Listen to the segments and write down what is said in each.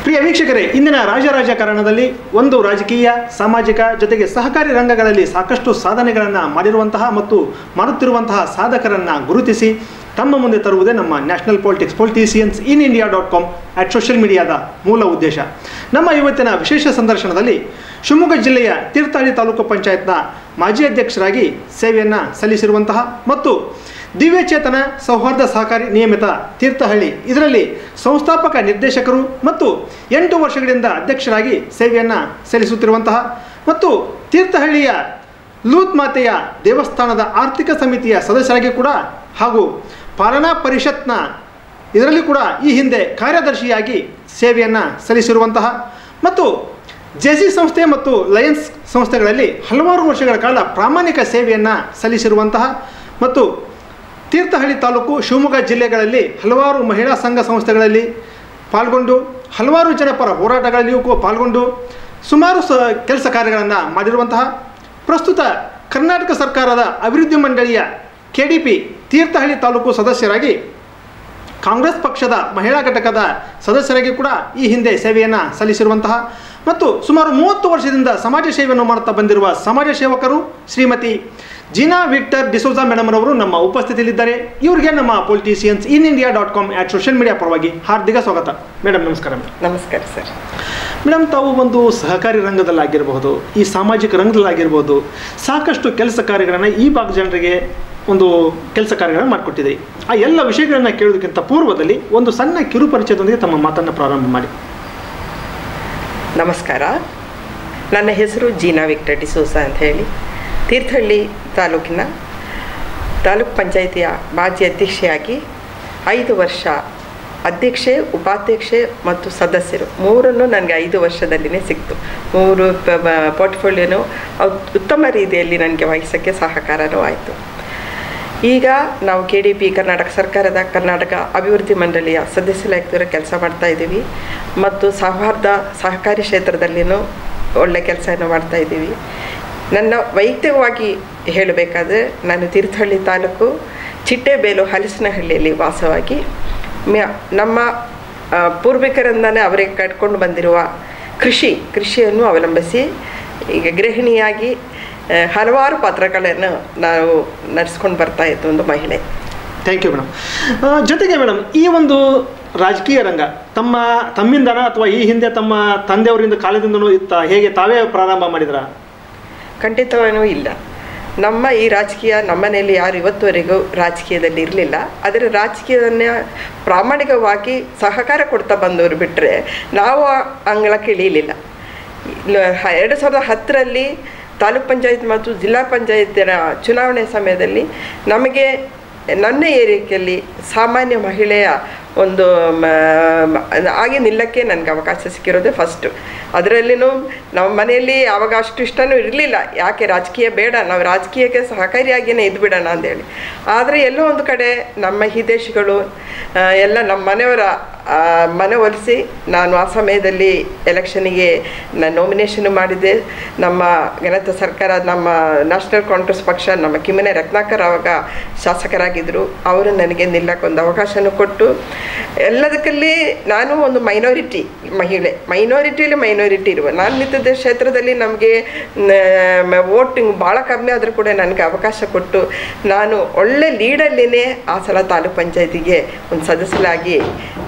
ಪ್ರಿಯ ವೀಕ್ಷಕರೇ, ಇಂದಿನ ರಾಜಕಾರಣದಲ್ಲಿ ಒಂದು ರಾಜಕೀಯ, ಸಾಮಾಜಿಕ ಜೊತೆಗೆ ಸಹಕಾರಿ ರಂಗಗಳಲ್ಲಿ ಸಾಕಷ್ಟು ಸಾಧನೆಗಳನ್ನು ಮಾಡಿರುವಂತಹ ಮತ್ತು ಮಾಡುತ್ತಿರುವಂತಹ ಸಾಧಕರನ್ನು ಗುರುತಿಸಿ ತಮ್ಮ ಮುಂದೆ ತರುವುದೇ ನಮ್ಮ ನ್ಯಾಷನಲ್ ಪೊಲಿಟಿಷಿಯನ್ಸ್ ಇನ್ ಇಂಡಿಯಾ.com ಸೋಷಿಯಲ್ ಮೀಡಿಯಾದ ಮೂಲ ಉದ್ದೇಶ. ನಮ್ಮ ಇವತ್ತಿನ ವಿಶೇಷ ಸಂದರ್ಶನದಲ್ಲಿ ಶಿವಮೊಗ್ಗ ಜಿಲ್ಲೆಯ ತೀರ್ಥಹಳ್ಳಿ ತಾಲೂಕು ಪಂಚಾಯತ್ನ ಮಾಜಿ ಅಧ್ಯಕ್ಷರಾಗಿ ಸೇವೆಯನ್ನು ಸಲ್ಲಿಸಿರುವಂತಹ ಮತ್ತು ದಿವ್ಯಚೇತನ ಸೌಹಾರ್ದ ಸಹಕಾರಿ ನಿಯಮಿತ ತೀರ್ಥಹಳ್ಳಿ ಇದರಲ್ಲಿ ಸಂಸ್ಥಾಪಕ ನಿರ್ದೇಶಕರು ಮತ್ತು 8 ವರ್ಷಗಳಿಂದ ಅಧ್ಯಕ್ಷರಾಗಿ ಸೇವೆಯನ್ನು ಸಲ್ಲಿಸುತ್ತಿರುವಂತಹ ಮತ್ತು ತೀರ್ಥಹಳ್ಳಿಯ ಲೂತ್ ಮಾತೆಯ ದೇವಸ್ಥಾನದ ಆರ್ಥಿಕ ಸಮಿತಿಯ ಸದಸ್ಯರಾಗಿ ಕೂಡ ಹಾಗೂ ಪಾಲನಾ ಪರಿಷತ್ನ ಇದರಲ್ಲಿ ಕೂಡ ಈ ಹಿಂದೆ ಕಾರ್ಯದರ್ಶಿಯಾಗಿ ಸೇವೆಯನ್ನು ಸಲ್ಲಿಸಿರುವಂತಹ ಮತ್ತು ಜೆಸಿ ಸಂಸ್ಥೆ ಮತ್ತು ಲಯನ್ಸ್ ಸಂಸ್ಥೆಗಳಲ್ಲಿ ಹಲವಾರು ವರ್ಷಗಳ ಕಾಲ ಪ್ರಾಮಾಣಿಕ ಸೇವೆಯನ್ನು ಸಲ್ಲಿಸಿರುವಂತಹ ಮತ್ತು ತೀರ್ಥಹಳ್ಳಿ ತಾಲೂಕು ಶಿವಮೊಗ್ಗ ಜಿಲ್ಲೆಗಳಲ್ಲಿ ಹಲವಾರು ಮಹಿಳಾ ಸಂಘ ಸಂಸ್ಥೆಗಳಲ್ಲಿ ಪಾಲ್ಗೊಂಡು ಹಲವಾರು ಜನಪರ ಹೋರಾಟಗಳಲ್ಲಿಯೂ ಪಾಲ್ಗೊಂಡು ಸುಮಾರು ಕೆಲಸ ಕಾರ್ಯಗಳನ್ನು ಮಾಡಿರುವಂತಹ ಪ್ರಸ್ತುತ ಕರ್ನಾಟಕ ಸರ್ಕಾರದ ಅಭಿವೃದ್ಧಿ ಮಂಡಳಿಯ KDP ತೀರ್ಥಹಳ್ಳಿ ತಾಲೂಕು ಸದಸ್ಯರಾಗಿ ಕಾಂಗ್ರೆಸ್ ಪಕ್ಷದ ಮಹಿಳಾ ಘಟಕದ ಸದಸ್ಯರಾಗಿ ಕೂಡ ಈ ಹಿಂದೆ ಸೇವೆಯನ್ನು ಸಲ್ಲಿಸಿರುವಂತಹ ಮತ್ತು ಸುಮಾರು 30 ವರ್ಷದಿಂದ ಸಮಾಜ ಸೇವೆಯನ್ನು ಮಾಡುತ್ತಾ ಬಂದಿರುವ ಸಮಾಜ ಸೇವಕರು ಶ್ರೀಮತಿ ಜೀನಾ ವಿಕ್ಟರ್ ಡಿಸೋಜಾ ಮೇಡಮ್ ಅವರು ನಮ್ಮ ಉಪಸ್ಥಿತಿಯಲ್ಲಿದ್ದಾರೆ. ಇವರಿಗೆ ನಮ್ಮ ಪೊಲಿಟಿಷಿಯನ್ಸ್ ಇನ್ ಇಂಡಿಯಾ.com ಸೋಷಿಯಲ್ ಮೀಡಿಯಾ ಪರವಾಗಿ ಹಾರ್ದಿಕ ಸ್ವಾಗತ. ಮೇಡಮ್ ನಮಸ್ಕಾರ. ನಮಸ್ಕಾರ ಸರ್. ಮೇಡಮ್, ತಾವು ಒಂದು ಸಹಕಾರಿ ರಂಗದಲ್ಲಾಗಿರ್ಬೋದು, ಈ ಸಾಮಾಜಿಕ ರಂಗದಲ್ಲಾಗಿರ್ಬೋದು, ಸಾಕಷ್ಟು ಕೆಲಸ ಕಾರ್ಯಗಳನ್ನು ಈ ಭಾಗದ ಜನರಿಗೆ ಒಂದು ಕೆಲಸ ಕಾರ್ಯಗಳನ್ನು ಮಾಡಿಕೊಟ್ಟಿದ್ರಿ. ಆ ಎಲ್ಲ ವಿಷಯಗಳನ್ನು ಕೇಳೋದಕ್ಕಿಂತ ಪೂರ್ವದಲ್ಲಿ ಒಂದು ಸಣ್ಣ ಕಿರುಪರಿಚಯದೊಂದಿಗೆ ತಮ್ಮ ಮಾತನ್ನು ಪ್ರಾರಂಭ ಮಾಡಿ. ನಮಸ್ಕಾರ. ನನ್ನ ಹೆಸರು ಜೀನಾ ವಿಕ್ಟರ್ ಡಿಸೋಜಾ ಅಂತ ಹೇಳಿ, ತೀರ್ಥಹಳ್ಳಿ ತಾಲೂಕಿನ ತಾಲೂಕು ಪಂಚಾಯಿತಿಯ ಮಾಜಿ ಅಧ್ಯಕ್ಷೆಯಾಗಿ 5 ವರ್ಷ ಅಧ್ಯಕ್ಷೆ, ಉಪಾಧ್ಯಕ್ಷೆ ಮತ್ತು ಸದಸ್ಯರು ಮೂರನ್ನು ನನಗೆ 5 ವರ್ಷದಲ್ಲಿನೇ ಸಿಕ್ತು. 3 ಪೋರ್ಟ್ಫೋಲಿಯೋನು ಉತ್ತಮ ರೀತಿಯಲ್ಲಿ ನನಗೆ ವಹಿಸೋಕ್ಕೆ ಸಹಕಾರವೂ ಆಯಿತು. ಈಗ ನಾವು KDP ಕರ್ನಾಟಕ ಸರ್ಕಾರದ ಕರ್ನಾಟಕ ಅಭಿವೃದ್ಧಿ ಮಂಡಳಿಯ ಸದಸ್ಯರಾಗಿ ಕೆಲಸ ಮಾಡ್ತಾಯಿದ್ದೀವಿ ಮತ್ತು ಸೌಹಾರ್ದ ಸಹಕಾರಿ ಕ್ಷೇತ್ರದಲ್ಲಿಯೂ ಒಳ್ಳೆಯ ಕೆಲಸವನ್ನು ಮಾಡ್ತಾಯಿದ್ದೀವಿ. ನನ್ನ ವೈಯಕ್ತಿಕವಾಗಿ ಹೇಳಬೇಕಾದ್ರೆ ನಾನು ತೀರ್ಥಹಳ್ಳಿ ತಾಲೂಕು ಚಿಟ್ಟೆಬೇಲು ಹಲಸಿನಹಳ್ಳಿಯಲ್ಲಿ ವಾಸವಾಗಿ ನಮ್ಮ ಪೂರ್ವಿಕರಿಂದಲೇ ಅವರಿಗೆ ಕಟ್ಕೊಂಡು ಬಂದಿರುವ ಕೃಷಿಯನ್ನು ಅವಲಂಬಿಸಿ ಈಗ ಗೃಹಿಣಿಯಾಗಿ ಹಲವಾರು ಪಾತ್ರಗಳನ್ನು ನಾವು ನಡೆಸ್ಕೊಂಡು ಬರ್ತಾ ಇದ್ದು ಒಂದು ಮಹಿಳೆ. Thank you madam. ಜೊತೆಗೆ ಮೇಡಮ್, ಈ ಒಂದು ರಾಜಕೀಯ ರಂಗ ತಮ್ಮಿಂದನ ಅಥವಾ ಈ ಹಿಂದೆ ತಮ್ಮ ತಂದೆಯವರಿಂದ ಕಾಲದಿಂದನೂ ಇತ್ತ, ಹೇಗೆ ತಾವೇ ಪ್ರಾರಂಭ ಮಾಡಿದ್ರ? ಖಂಡಿತವೂ ಇಲ್ಲ. ನಮ್ಮ ಈ ರಾಜಕೀಯ ನಮ್ಮನೆಯಲ್ಲಿ ಯಾರು ಇವತ್ತುವರೆಗೂ ರಾಜಕೀಯದಲ್ಲಿ ಇರಲಿಲ್ಲ. ಆದರೆ ರಾಜಕೀಯದನ್ನು ಪ್ರಾಮಾಣಿಕವಾಗಿ ಸಹಕಾರ ಕೊಡ್ತಾ ಬಂದವರು ಬಿಟ್ಟರೆ ನಾವು ಅಂಗಳಕ್ಕೆ ಇಳಿಯಲಿಲ್ಲ. 2010ರಲ್ಲಿ ತಾಲೂಕ್ ಪಂಚಾಯತ್ ಮತ್ತು ಜಿಲ್ಲಾ ಪಂಚಾಯತಿನ ಚುನಾವಣೆ ಸಮಯದಲ್ಲಿ ನಮಗೆ ನನ್ನ ಏರಿಕೆಯಲ್ಲಿ ಸಾಮಾನ್ಯ ಮಹಿಳೆಯ ಒಂದು ಹಾಗೆ ನಿಲ್ಲಕ್ಕೆ ನನಗೆ ಅವಕಾಶ ಸಿಕ್ಕಿರೋದೇ ಫಸ್ಟು. ಅದರಲ್ಲಿನೂ ನಮ್ಮ ಮನೆಯಲ್ಲಿ ಆವಾಗ ಅಷ್ಟು ಇಷ್ಟನೂ ಇರಲಿಲ್ಲ. ಯಾಕೆ ರಾಜಕೀಯ ಬೇಡ, ನಾವು ರಾಜಕೀಯಕ್ಕೆ ಸಹಕಾರಿಯಾಗಿಯೇ ಇದ್ಬಿಡೋಣ ಅಂದೇಳಿ. ಆದರೆ ಎಲ್ಲೋ ಒಂದು ಕಡೆ ನಮ್ಮ ಹಿತೈಷಿಗಳು ಎಲ್ಲ ನಮ್ಮ ಮನೆಯವರ ಮನವೊಲಿಸಿ ನಾನು ಆ ಸಮಯದಲ್ಲಿ ಎಲೆಕ್ಷನಿಗೆ ನಾನು ನಾಮಿನೇಷನ್ ಮಾಡಿದ್ದೆ. ನಮ್ಮ ಘನತ ಸರ್ಕಾರ, ನಮ್ಮ ನ್ಯಾಷನಲ್ ಕಾಂಗ್ರೆಸ್ ಪಕ್ಷ, ನಮ್ಮ ಕಿಮ್ಮನೆ ರತ್ನಾಕರ್ ಆವಾಗ ಶಾಸಕರಾಗಿದ್ದರು. ಅವರು ನನಗೆ ನಿಲ್ಲಕ್ಕೊಂದು ಅವಕಾಶನೂ ಕೊಟ್ಟು, ಎಲ್ಲದಕ್ಕಲ್ಲಿ ನಾನು ಒಂದು ಮೈನಾರಿಟಿ ಮಹಿಳೆ, ಮೈನಾರಿಟಿ ಇರುವ ನಾನು ನಿಂತಿದ್ದ ಕ್ಷೇತ್ರದಲ್ಲಿ ನಮಗೆ ವೋಟಿಂಗ್ ಭಾಳ ಕಮ್ಮಿ ಆದರೂ ಕೂಡ ನನಗೆ ಅವಕಾಶ ಕೊಟ್ಟು ನಾನು ಒಳ್ಳೆ ಲೀಡಲ್ಲಿನೇ ಆ ಸಲ ತಾಲೂಕು ಪಂಚಾಯತಿಗೆ ಒಂದು ಸದಸ್ಯರಾಗಿ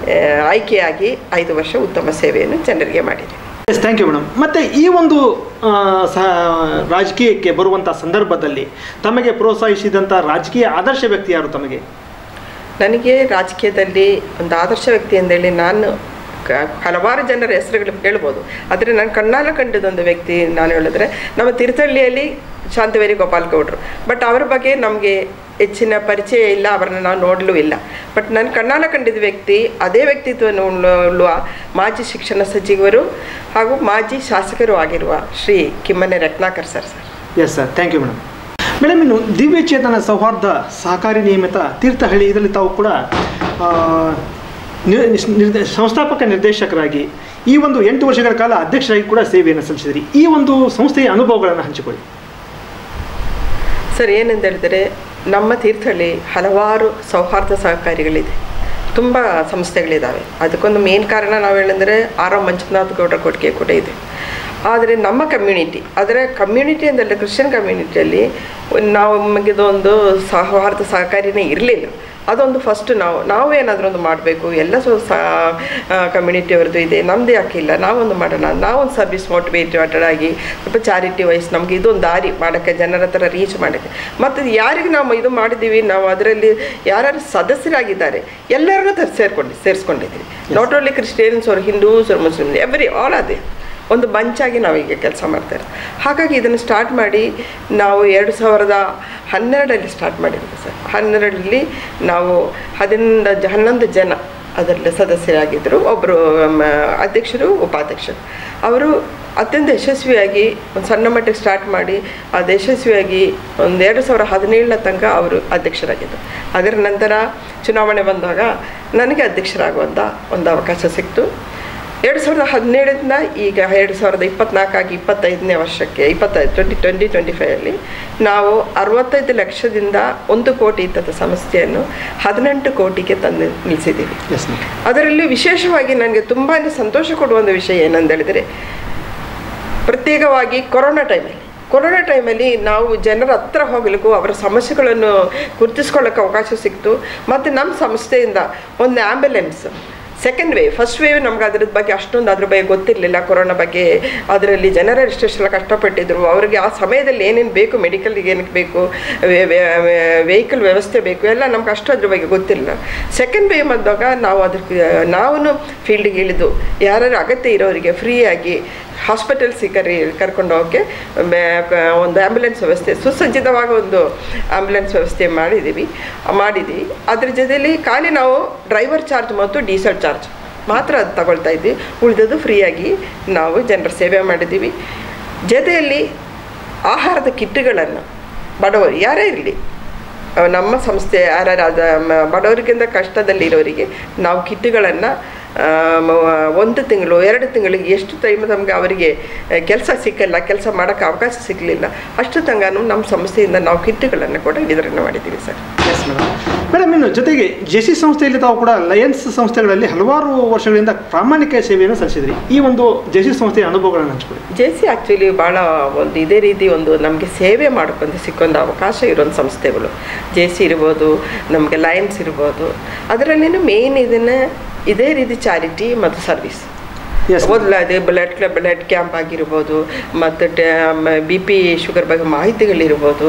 ಆಯ್ಕೆಯಾಗಿ 5 ವರ್ಷ ಉತ್ತಮ ಸೇವೆಯನ್ನು ಜನರಿಗೆ ಮಾಡಿದೆ. Thank you madam. ಮತ್ತು ಈ ಒಂದು ರಾಜಕೀಯಕ್ಕೆ ಬರುವಂಥ ಸಂದರ್ಭದಲ್ಲಿ ತಮಗೆ ಪ್ರೋತ್ಸಾಹಿಸಿದಂಥ ರಾಜಕೀಯ ಆದರ್ಶ ವ್ಯಕ್ತಿ ಯಾರು ತಮಗೆ? ನನಗೆ ರಾಜಕೀಯದಲ್ಲಿ ಒಂದು ಆದರ್ಶ ವ್ಯಕ್ತಿ ಅಂದೇಳಿ ನಾನು ಹಲವಾರು ಜನರ ಹೆಸರುಗಳು ಹೇಳ್ಬೋದು. ಆದರೆ ನಾನು ಕಣ್ಣಾಲ ಕಂಡಿದ್ದೊಂದು ವ್ಯಕ್ತಿ ನಾನು ಹೇಳಿದ್ರೆ ನಮ್ಮ ತೀರ್ಥಹಳ್ಳಿಯಲ್ಲಿ ಶಾಂತವೇರಿ ಗೋಪಾಲ್ಗೌಡರು. ಬಟ್ ಅವರ ಬಗ್ಗೆ ನಮಗೆ ಹೆಚ್ಚಿನ ಪರಿಚಯ ಇಲ್ಲ, ಅವರನ್ನು ನಾವು ನೋಡಲೂ ಇಲ್ಲ. ಬಟ್ ನಾನು ಕಣ್ಣಾಲ ಕಂಡಿದ್ದ ವ್ಯಕ್ತಿ, ಅದೇ ವ್ಯಕ್ತಿತ್ವವನ್ನು ಉಳ್ಳುವ ಮಾಜಿ ಶಿಕ್ಷಣ ಸಚಿವರು ಹಾಗೂ ಮಾಜಿ ಶಾಸಕರು ಆಗಿರುವ Shri Kimmane Ratnakar sir. Yes sir, thank you madam. Madam, ಇನ್ನು ದಿವ್ಯಚೇತನ ಸೌಹಾರ್ದ ಸಹಕಾರಿ ನಿಯಮಿತ ತೀರ್ಥಹಳ್ಳಿ ಇದರಲ್ಲಿ ತಾವು ಕೂಡ ಸಂಸ್ಥಾಪಕ ನಿರ್ದೇಶಕರಾಗಿ ಈ ಒಂದು 8 ವರ್ಷಗಳ ಕಾಲ ಅಧ್ಯಕ್ಷರಾಗಿ ಕೂಡ ಸೇವೆಯನ್ನು ಸಲ್ಲಿಸಿದ್ರಿ. ಈ ಒಂದು ಸಂಸ್ಥೆಯ ಅನುಭವಗಳನ್ನು ಹಂಚಿಕೊಳ್ಳಿ ಸರ್. ಏನೆಂದು ಹೇಳಿದರೆ ನಮ್ಮ ತೀರ್ಥಹಳ್ಳಿ ಹಲವಾರು ಸೌಹಾರ್ದ ಸಹಕಾರಿಗಳಿದೆ. ತುಂಬ ಸಂಸ್ಥೆಗಳಿದ್ದಾವೆ. ಅದಕ್ಕೊಂದು ಮೇನ್ ಕಾರಣ ನಾವು ಹೇಳಂದರೆ ಆರ್ ಎಂ ಮಂಜುನಾಥ್ ಗೌಡರ ಕೊಡುಗೆ ಕೂಡ ಇದೆ. ಆದರೆ ನಮ್ಮ ಕಮ್ಯುನಿಟಿ, ಅದರ ಕಮ್ಯುನಿಟಿ ಅಂದರೆ ಕ್ರಿಶ್ಚಿಯನ್ ಕಮ್ಯುನಿಟಿಯಲ್ಲಿ ನಮಗಿದೊಂದು ಸೌಹಾರ್ದ ಸಹಕಾರಿನೇ ಇರಲಿಲ್ಲ. ಅದೊಂದು ಫಸ್ಟ್ ನಾವು ಏನಾದರೂ ಒಂದು ಮಾಡಬೇಕು, ಎಲ್ಲ ಕಮ್ಯುನಿಟಿಯವ್ರದ್ದು ಇದೆ, ನಮ್ಮದೇ ಹಾಕಿಲ್ಲ, ನಾವೊಂದು ಮಾಡೋಣ, ನಾವೊಂದು ಸರ್ವಿಸ್ ಮೋಟಿವೇಟೆಡ್ ಆಗಿ ಸ್ವಲ್ಪ ಚಾರಿಟಿ ವೈಸ್ ನಮಗೆ ಇದೊಂದು ದಾರಿ ಮಾಡೋಕ್ಕೆ, ಜನರ ಹತ್ರ ರೀಚ್ ಮಾಡೋಕ್ಕೆ. ಮತ್ತು ಯಾರಿಗೆ ನಾವು ಇದು ಮಾಡಿದ್ದೀವಿ, ನಾವು ಅದರಲ್ಲಿ ಯಾರ್ಯಾರು ಸದಸ್ಯರಾಗಿದ್ದಾರೆ ಎಲ್ಲರನ್ನೂ ಸೇರಿಸ್ಕೊಂಡಿದ್ದೀವಿ. ನಾಟ್ ಓನ್ಲಿ ಕ್ರಿಶ್ಚಿಯನ್ಸ್ ಅವ್ರು, ಹಿಂದೂಸ್ ಅವ್ರು, ಮುಸ್ಲಿಮ್ಸ್, ಆಲ್ ಅದೇ ಒಂದು ಬಂಚಾಗಿ ನಾವೀಗ ಕೆಲಸ ಮಾಡ್ತಾರೆ. ಹಾಗಾಗಿ ಇದನ್ನು ಸ್ಟಾರ್ಟ್ ಮಾಡಿ ನಾವು 2012 ಸ್ಟಾರ್ಟ್ ಮಾಡಿದ್ವಿ ಸರ್. 12 ನಾವು 11 ಜನ ಅದರಲ್ಲಿ ಸದಸ್ಯರಾಗಿದ್ದರು. ಒಬ್ಬರು ಅಧ್ಯಕ್ಷರು, ಉಪಾಧ್ಯಕ್ಷರು. ಅವರು ಅತ್ಯಂತ ಯಶಸ್ವಿಯಾಗಿ ಒಂದು ಸಣ್ಣ ಮಟ್ಟಿಗೆ ಸ್ಟಾರ್ಟ್ ಮಾಡಿ ಅದು ಯಶಸ್ವಿಯಾಗಿ ಒಂದು 2017 ತನಕ ಅವರು ಅಧ್ಯಕ್ಷರಾಗಿದ್ದರು. ಅದರ ನಂತರ ಚುನಾವಣೆ ಬಂದಾಗ ನನಗೆ ಅಧ್ಯಕ್ಷರಾಗುವಂಥ ಒಂದು ಅವಕಾಶ ಸಿಕ್ತು. 2017 ಈಗ 2024 25ನೇ ವರ್ಷಕ್ಕೆ 2025 ನಾವು 65 ಲಕ್ಷದಿಂದ 1 ಕೋಟಿ ಇದ್ದ ಸಂಸ್ಥೆಯನ್ನು 18 ಕೋಟಿಗೆ ತಂದು ನಿಲ್ಲಿಸಿದ್ದೀವಿ. ಅದರಲ್ಲಿ ವಿಶೇಷವಾಗಿ ನನಗೆ ತುಂಬಾ ಸಂತೋಷ ಕೊಡುವಂಥ ವಿಷಯ ಏನಂತ ಹೇಳಿದರೆ, ಪ್ರತ್ಯೇಕವಾಗಿ ಕೊರೋನಾ ಟೈಮಲ್ಲಿ ನಾವು ಜನರ ಹತ್ರ ಹೋಗಲಿಕ್ಕೂ ಅವರ ಸಮಸ್ಯೆಗಳನ್ನು ಗುರುತಿಸ್ಕೊಳ್ಳೋಕ್ಕೆ ಅವಕಾಶ ಸಿಕ್ತು. ಮತ್ತು ನಮ್ಮ ಸಂಸ್ಥೆಯಿಂದ ಒಂದು ambulance, second wave, first wave ನಮ್ಗೆ ಅದ್ರ ಬಗ್ಗೆ ಅಷ್ಟೊಂದು ಅದ್ರ ಬಗ್ಗೆ ಗೊತ್ತಿರಲಿಲ್ಲ. ಕೊರೋನಾ ಬಗ್ಗೆ ಅದರಲ್ಲಿ ಜನರ ಎಷ್ಟೆಲ್ಲ ಕಷ್ಟಪಟ್ಟಿದ್ರು. ಅವರಿಗೆ ಆ ಸಮಯದಲ್ಲಿ ಏನೇನು ಬೇಕು, ಮೆಡಿಕಲ್ಗೆ ಏನಕ್ಕೆ ಬೇಕು, ವೆಹಿಕಲ್ ವ್ಯವಸ್ಥೆ ಬೇಕು, ಎಲ್ಲ ನಮ್ಗೆ ಅಷ್ಟು ಅದ್ರ ಬಗ್ಗೆ ಗೊತ್ತಿಲ್ಲ. ಸೆಕೆಂಡ್ ವೇವ್ ಬಂದಾಗ ನಾವು ಫೀಲ್ಡಿಗೆ ಇಳಿದು ಯಾರ್ಯಾರು ಅಗತ್ಯ ಇರೋರಿಗೆ ಫ್ರೀಯಾಗಿ ಹಾಸ್ಪಿಟಲ್ಸಿಗೆ ಕರ್ಕೊಂಡು ಹೋಗೋಕ್ಕೆ ಒಂದು ಆ್ಯಂಬುಲೆನ್ಸ್ ವ್ಯವಸ್ಥೆ, ಸುಸಜ್ಜಿತವಾದ ಒಂದು ಆ್ಯಂಬುಲೆನ್ಸ್ ವ್ಯವಸ್ಥೆ ಮಾಡಿದ್ದೀವಿ. ಅದ್ರ ಜೊತೆಯಲ್ಲಿ ಖಾಲಿ ನಾವು ಡ್ರೈವರ್ ಚಾರ್ಜ್ ಮತ್ತು ಡೀಸೆಲ್ ಚಾರ್ಜ್ ಮಾತ್ರ ಅದು ತಗೊಳ್ತಾ ಇದ್ವಿ. ಉಳಿದದ್ದು ಫ್ರೀಯಾಗಿ ನಾವು ಜನರ ಸೇವೆ ಮಾಡಿದ್ದೀವಿ. ಜೊತೆಯಲ್ಲಿ ಆಹಾರದ ಕಿಟ್ಗಳನ್ನು ಬಡವರು ಯಾರೇ ಇರಲಿ, ನಮ್ಮ ಸಂಸ್ಥೆ ಯಾರ್ಯಾರು ಬಡವರಿಗಿಂತ ಕಷ್ಟದಲ್ಲಿರೋರಿಗೆ ನಾವು ಕಿಟ್ಗಳನ್ನು 1 ತಿಂಗಳು 2 ತಿಂಗಳಿಗೆ ಎಷ್ಟು ಟೈಮ್ ನಮಗೆ ಅವರಿಗೆ ಕೆಲಸ ಸಿಕ್ಕಲ್ಲ, ಕೆಲಸ ಮಾಡೋಕ್ಕೆ ಅವಕಾಶ ಸಿಗಲಿಲ್ಲ, ಅಷ್ಟು ತನಕ ನಮ್ಮ ಸಂಸ್ಥೆಯಿಂದ ನಾವು ಕಿಟ್ಗಳನ್ನು ಕೂಡ ವಿತರಣೆ ಮಾಡಿದ್ದೀವಿ ಸರ್. ಎಸ್ ಮೇಡಮ್, ಇನ್ನು ಜೊತೆಗೆ ಜೆಸಿ ಸಂಸ್ಥೆಯಲ್ಲಿ ತಾವು ಕೂಡ ಲಯನ್ಸ್ ಸಂಸ್ಥೆಗಳಲ್ಲಿ ಹಲವಾರು ವರ್ಷಗಳಿಂದ ಪ್ರಾಮಾಣಿಕ ಸೇವೆಯನ್ನು ಸಲ್ಲಿಸಿದ್ರಿ. ಈ ಒಂದು ಜೆಸಿ ಸಂಸ್ಥೆಯ ಅನುಭವಗಳನ್ನು ಹಂಚ್ಕೊಳ್ಳಿ. ಜೆಸಿ ಆ್ಯಕ್ಚುಲಿ ಭಾಳ ಒಂದು ಇದೇ ರೀತಿ ಒಂದು ನಮಗೆ ಸೇವೆ ಮಾಡೋಕ್ಕಂತ ಸಿಕ್ಕೊಂದು ಅವಕಾಶ ಇರೋಂಥ ಸಂಸ್ಥೆಗಳು. ಜೆಸಿ ಇರ್ಬೋದು, ನಮಗೆ ಲಯನ್ಸ್ ಇರ್ಬೋದು, ಅದರಲ್ಲೇನು ಮೇಯ್ನ್ ಇದೇ ರೀತಿ ಚಾರಿಟಿ ಮತ್ತು ಸರ್ವಿಸ್. ಮೊದಲಾದ ಬ್ಲಡ್ ಕ್ಯಾಂಪ್ ಆಗಿರ್ಬೋದು, ಮತ್ತು BP ಶುಗರ್ ಬಗ್ಗೆ ಮಾಹಿತಿಗಳಿರ್ಬೋದು,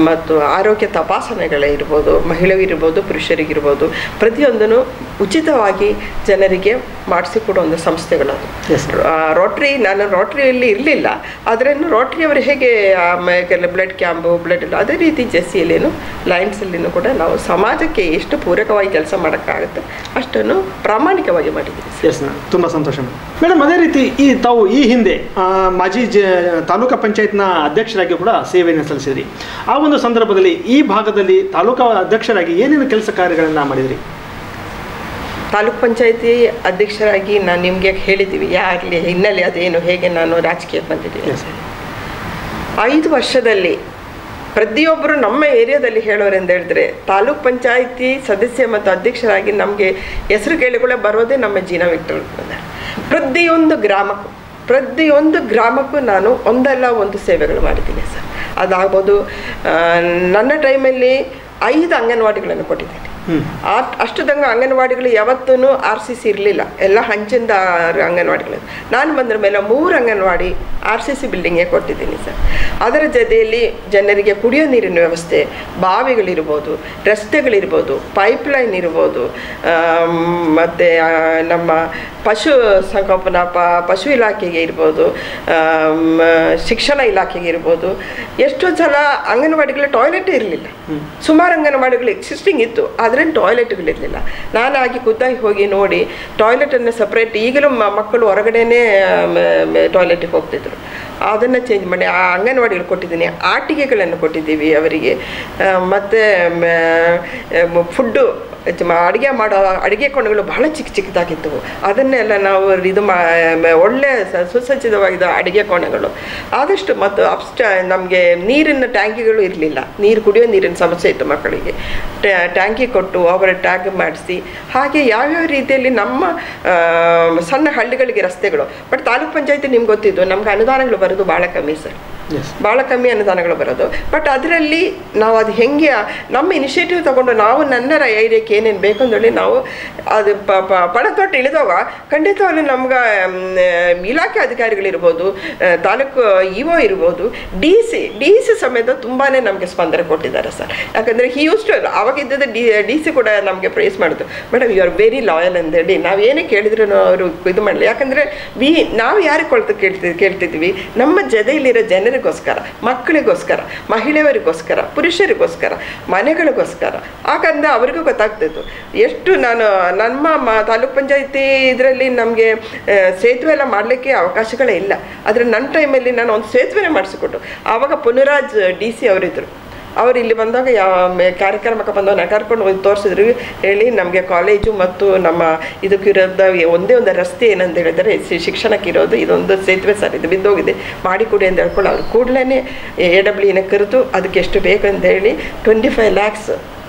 ಮತ್ತು ಆರೋಗ್ಯ ತಪಾಸಣೆಗಳಿರ್ಬೋದು, ಮಹಿಳೆಯರಿರ್ಬೋದು, ಪುರುಷರಿಗಿರ್ಬೋದು, ಪ್ರತಿಯೊಂದನ್ನು ಉಚಿತವಾಗಿ ಜನರಿಗೆ ಮಾಡಿಸಿಕೊಡೋ ಒಂದು ಸಂಸ್ಥೆಗಳು. ನಾನು ರೋಟ್ರಿಯಲ್ಲಿ ಇರಲಿಲ್ಲ, ಆದರೆ ರೋಟ್ರಿಯವರು ಹೇಗೆ ಬ್ಲಡ್ ಕ್ಯಾಂಪು ಎಲ್ಲ ಅದೇ ರೀತಿ ಜೆಸ್ಸಿಯಲ್ಲೇನು ಲಯನ್ಸಲ್ಲಿನೂ ಕೂಡ ನಾವು ಸಮಾಜಕ್ಕೆ ಎಷ್ಟು ಪೂರಕವಾಗಿ ಕೆಲಸ ಮಾಡೋಕ್ಕಾಗುತ್ತೆ ಅಷ್ಟನ್ನು ಪ್ರಾಮಾಣಿಕವಾಗಿ ಮಾಡಿದ್ದೀವಿ. ಎಸ್ ಮೇಡಮ್, ತುಂಬ ಸಂತೋಷ ಮೇಡಮ್. ಅದೇ ರೀತಿ ತಾವು ಈ ಹಿಂದೆ ಮಾಜಿ ತಾಲೂಕಾ ಪಂಚಾಯತ್ನ ಅಧ್ಯಕ್ಷರಾಗಿ ಕೂಡ ಸೇವೆಯನ್ನು ಸಲ್ಲಿಸಿದ್ರಿ. ಆ ಒಂದು ಸಂದರ್ಭದಲ್ಲಿ ಈ ಭಾಗದಲ್ಲಿ ತಾಲೂಕಾ ಅಧ್ಯಕ್ಷರಾಗಿ ಏನೇನು ಕೆಲಸ ಕಾರ್ಯಗಳನ್ನು ಮಾಡಿದ್ರಿ? ತಾಲೂಕ್ ಪಂಚಾಯತಿ ಅಧ್ಯಕ್ಷರಾಗಿ ನಾನು ನಿಮಗೆ ಹೇಳಿದ್ದೀವಿ ಯಾರಲ್ಲಿ ಹಿನ್ನೆಲೆ ಅದೇನು, ಹೇಗೆ ನಾನು ರಾಜಕೀಯಕ್ಕೆ ಬಂದಿದ್ದೀನಿ. 5 ವರ್ಷದಲ್ಲಿ ಪ್ರತಿಯೊಬ್ಬರು ನಮ್ಮ ಏರಿಯಾದಲ್ಲಿ ಹೇಳೋರೆಂದು ಹೇಳಿದ್ರೆ, ತಾಲೂಕ್ ಪಂಚಾಯತಿ ಸದಸ್ಯ ಮತ್ತು ಅಧ್ಯಕ್ಷರಾಗಿ ನಮಗೆ ಹೆಸರು ಕೇಳಿಕೊಳ್ಳೆ ಬರೋದೇ ನಮ್ಮ ಜೀನಾ ವಿಕ್ಟರ್. ಪ್ರತಿಯೊಂದು ಗ್ರಾಮಕ್ಕೂ ನಾನು ಒಂದಲ್ಲ ಒಂದು ಸೇವೆಗಳು ಮಾಡಿದ್ದೀನಿ ಸರ್. ಅದಾಗ್ಬೋದು, ನನ್ನ ಟೈಮಲ್ಲಿ 5 ಅಂಗನವಾಡಿಗಳನ್ನು ಕೊಟ್ಟಿದ್ದೀನಿ. ಅಷ್ಟು ತಂಗ ಅಂಗನವಾಡಿಗಳು ಯಾವತ್ತೂ RCC ಇರಲಿಲ್ಲ, ಎಲ್ಲ ಹಂಚಿಂದ ಅಂಗನವಾಡಿಗಳು. ನಾನು ಬಂದ್ರ ಮೇಲೆ 3 ಅಂಗನವಾಡಿ RCC ಬಿಲ್ಡಿಂಗೇ ಕೊಟ್ಟಿದ್ದೀನಿ ಸರ್. ಅದರ ಜೊತೆಯಲ್ಲಿ ಜನರಿಗೆ ಕುಡಿಯೋ ನೀರಿನ ವ್ಯವಸ್ಥೆ, ಬಾವಿಗಳಿರ್ಬೋದು, ರಸ್ತೆಗಳಿರ್ಬೋದು, ಪೈಪ್ಲೈನ್ ಇರ್ಬೋದು, ಮತ್ತು ನಮ್ಮ ಪಶು ಸಂಗೋಪನಾ ಪಶು ಇಲಾಖೆಗೆ ಇರ್ಬೋದು, ಶಿಕ್ಷಣ ಇಲಾಖೆಗೆ ಇರ್ಬೋದು. ಎಷ್ಟೊಂದು ಸಲ ಅಂಗನವಾಡಿಗಳ ಟಾಯ್ಲೆಟೇ ಇರಲಿಲ್ಲ. ಸುಮಾರು ಅಂಗನವಾಡಿಗಳು ಎಕ್ಸಿಸ್ಟಿಂಗ್ ಇತ್ತು, ಆದರೆ ಟಾಯ್ಲೆಟ್ಗಳಿರಲಿಲ್ಲ. ನಾನಾಗಿ ಖುದ್ದಾಗಿ ಹೋಗಿ ನೋಡಿ ಟಾಯ್ಲೆಟನ್ನು ಸಪ್ರೇಟ್, ಈಗಲೂ ಮಕ್ಕಳು ಹೊರಗಡೆನೇ ಟಾಯ್ಲೆಟಿಗೆ ಹೋಗ್ತಿದ್ರು, ಅದನ್ನು ಚೇಂಜ್ ಮಾಡಿ ಆ ಅಂಗನವಾಡಿಗಳು ಕೊಟ್ಟಿದ್ದೀನಿ. ಆಟಿಕೆಗಳನ್ನು ಕೊಟ್ಟಿದ್ದೀವಿ ಅವರಿಗೆ. ಮತ್ತು ಫುಡ್ಡು ಅಡುಗೆ ಮಾಡೋ ಅಡುಗೆ ಕೋಣೆಗಳು ಬಹಳ ಚಿಕ್ಕದಾಗಿದ್ದವು. ಅದನ್ನೆಲ್ಲ ನಾವು ಇದು ಒಳ್ಳೆ ಸುಸಜ್ಜಿತವಾಗಿದ್ದ ಅಡುಗೆ ಕೋಣೆಗಳು ಆದಷ್ಟು. ಮತ್ತು ನಮಗೆ ನೀರಿನ ಟ್ಯಾಂಕಿಗಳು ಇರಲಿಲ್ಲ, ಕುಡಿಯೋ ನೀರಿನ ಸಮಸ್ಯೆ ಇತ್ತು ಮಕ್ಕಳಿಗೆ. ಟ್ಯಾಂಕಿ ಕೊಟ್ಟು ಅವರ ಟ್ಯಾಗ್ ಮಾಡಿಸಿ, ಹಾಗೆ ಯಾವ್ಯಾವ ರೀತಿಯಲ್ಲಿ ನಮ್ಮ ಸಣ್ಣ ಹಳ್ಳಿಗಳಿಗೆ ರಸ್ತೆಗಳು. ಬಟ್ ತಾಲೂಕ್ ಪಂಚಾಯತಿ ನಿಮ್ಗೆ ಗೊತ್ತಿದ್ದು ನಮ್ಗೆ ಅನುದಾನಗಳು ಬರೋದು ಭಾಳ ಕಮ್ಮಿ ಸರ್, ಭಾಳ ಕಮ್ಮಿ ಅನುದಾನಗಳು ಬರೋದು. ಬಟ್ ಅದರಲ್ಲಿ ನಾವು ಅದು ಹೆಂಗೆ ನಮ್ಮ ಇನಿಷಿಯೇಟಿವ್ ತಗೊಂಡು ನಾವು ನನ್ನ ಏರಿಯಾಕ್ಕೆ ಏನೇನು ಬೇಕು ಅಂದೇಳಿ ನಾವು ಅದು ಪಣತೊಟ್ಟು ಇಳಿದವಾಗ ಖಂಡಿತವಾಗ್ಲೂ ನಮ್ಗೆ ಇಲಾಖೆ ಅಧಿಕಾರಿಗಳಿರ್ಬೋದು, ತಾಲೂಕು ಇಒ ಇರ್ಬೋದು, ಡಿ ಸಿ ಸಮೇತ ತುಂಬಾ ನಮಗೆ ಸ್ಪಂದನೆ ಕೊಟ್ಟಿದ್ದಾರೆ ಸರ್. ಯಾಕಂದರೆ ಅವಾಗ ಇದ್ದದ್ದು ಡಿ ಸಿ ಕೂಡ ನಮಗೆ ಪ್ರೈಸ್ ಮಾಡಿದ್ರು. Madam you are very loyal ಅಂತೇಳಿ ನಾವು ಏನೇ ಕೇಳಿದ್ರು ಅವರು ಇದು ಮಾಡಲಿ. ಯಾಕಂದರೆ ನಾವು ಯಾರಿಗೆ ಕೇಳ್ತಿದ್ವಿ, ನಮ್ಮ ಜೊತೆಯಲ್ಲಿರೋ ಜನರಿಗೋಸ್ಕರ, ಮಕ್ಕಳಿಗೋಸ್ಕರ, ಮಹಿಳೆಯರಿಗೋಸ್ಕರ, ಪುರುಷರಿಗೋಸ್ಕರ, ಮನೆಗಳಿಗೋಸ್ಕರ. ಯಾಕಂದರೆ ಅವರಿಗೂ ಗೊತ್ತಾಗ್ತಿತ್ತು ಎಷ್ಟು ನಮ್ಮ ತಾಲೂಕ್ ಪಂಚಾಯತಿ ಇದರಲ್ಲಿ ನಮಗೆ ಸೇತುವೆ ಎಲ್ಲ ಮಾಡಲಿಕ್ಕೆ ಅವಕಾಶಗಳೇ ಇಲ್ಲ. ಆದರೆ ನನ್ನ ಟೈಮಲ್ಲಿ ನಾನು ಒಂದು ಸೇತುವೆನೇ ಮಾಡಿಸಿಕೊಟ್ಟು. ಆವಾಗ ಪುನರಾಜ್ ಡಿ ಸಿ ಅವರಿದ್ದರು. ಅವರು ಇಲ್ಲಿ ಬಂದಾಗ ಕಾರ್ಯಕ್ರಮಕ್ಕೆ ಬಂದಾಗ ನಾನು ಕರ್ಕೊಂಡು ಹೋಗಿ ತೋರಿಸಿದ್ರು, ಹೇಳಿ ನಮಗೆ ಕಾಲೇಜು ಮತ್ತು ನಮ್ಮ ಇದಕ್ಕಿರೋದ ಒಂದೇ ಒಂದು ರಸ್ತೆ ಏನಂತ ಹೇಳಿದರೆ ಶಿಕ್ಷಣಕ್ಕಿರೋದು ಇದೊಂದು ಸೇತುವೆ ಸರ್, ಇದು ಬಿದ್ದೋಗಿದೆ, ಮಾಡಿಕೊಡಿ ಅಂತ ಹೇಳ್ಕೊಂಡು ಅವ್ರು ಕೂಡಲೇ AWEನ ಕರೆದು ಅದಕ್ಕೆ ಎಷ್ಟು ಬೇಕಂತ ಹೇಳಿ 25 lakhs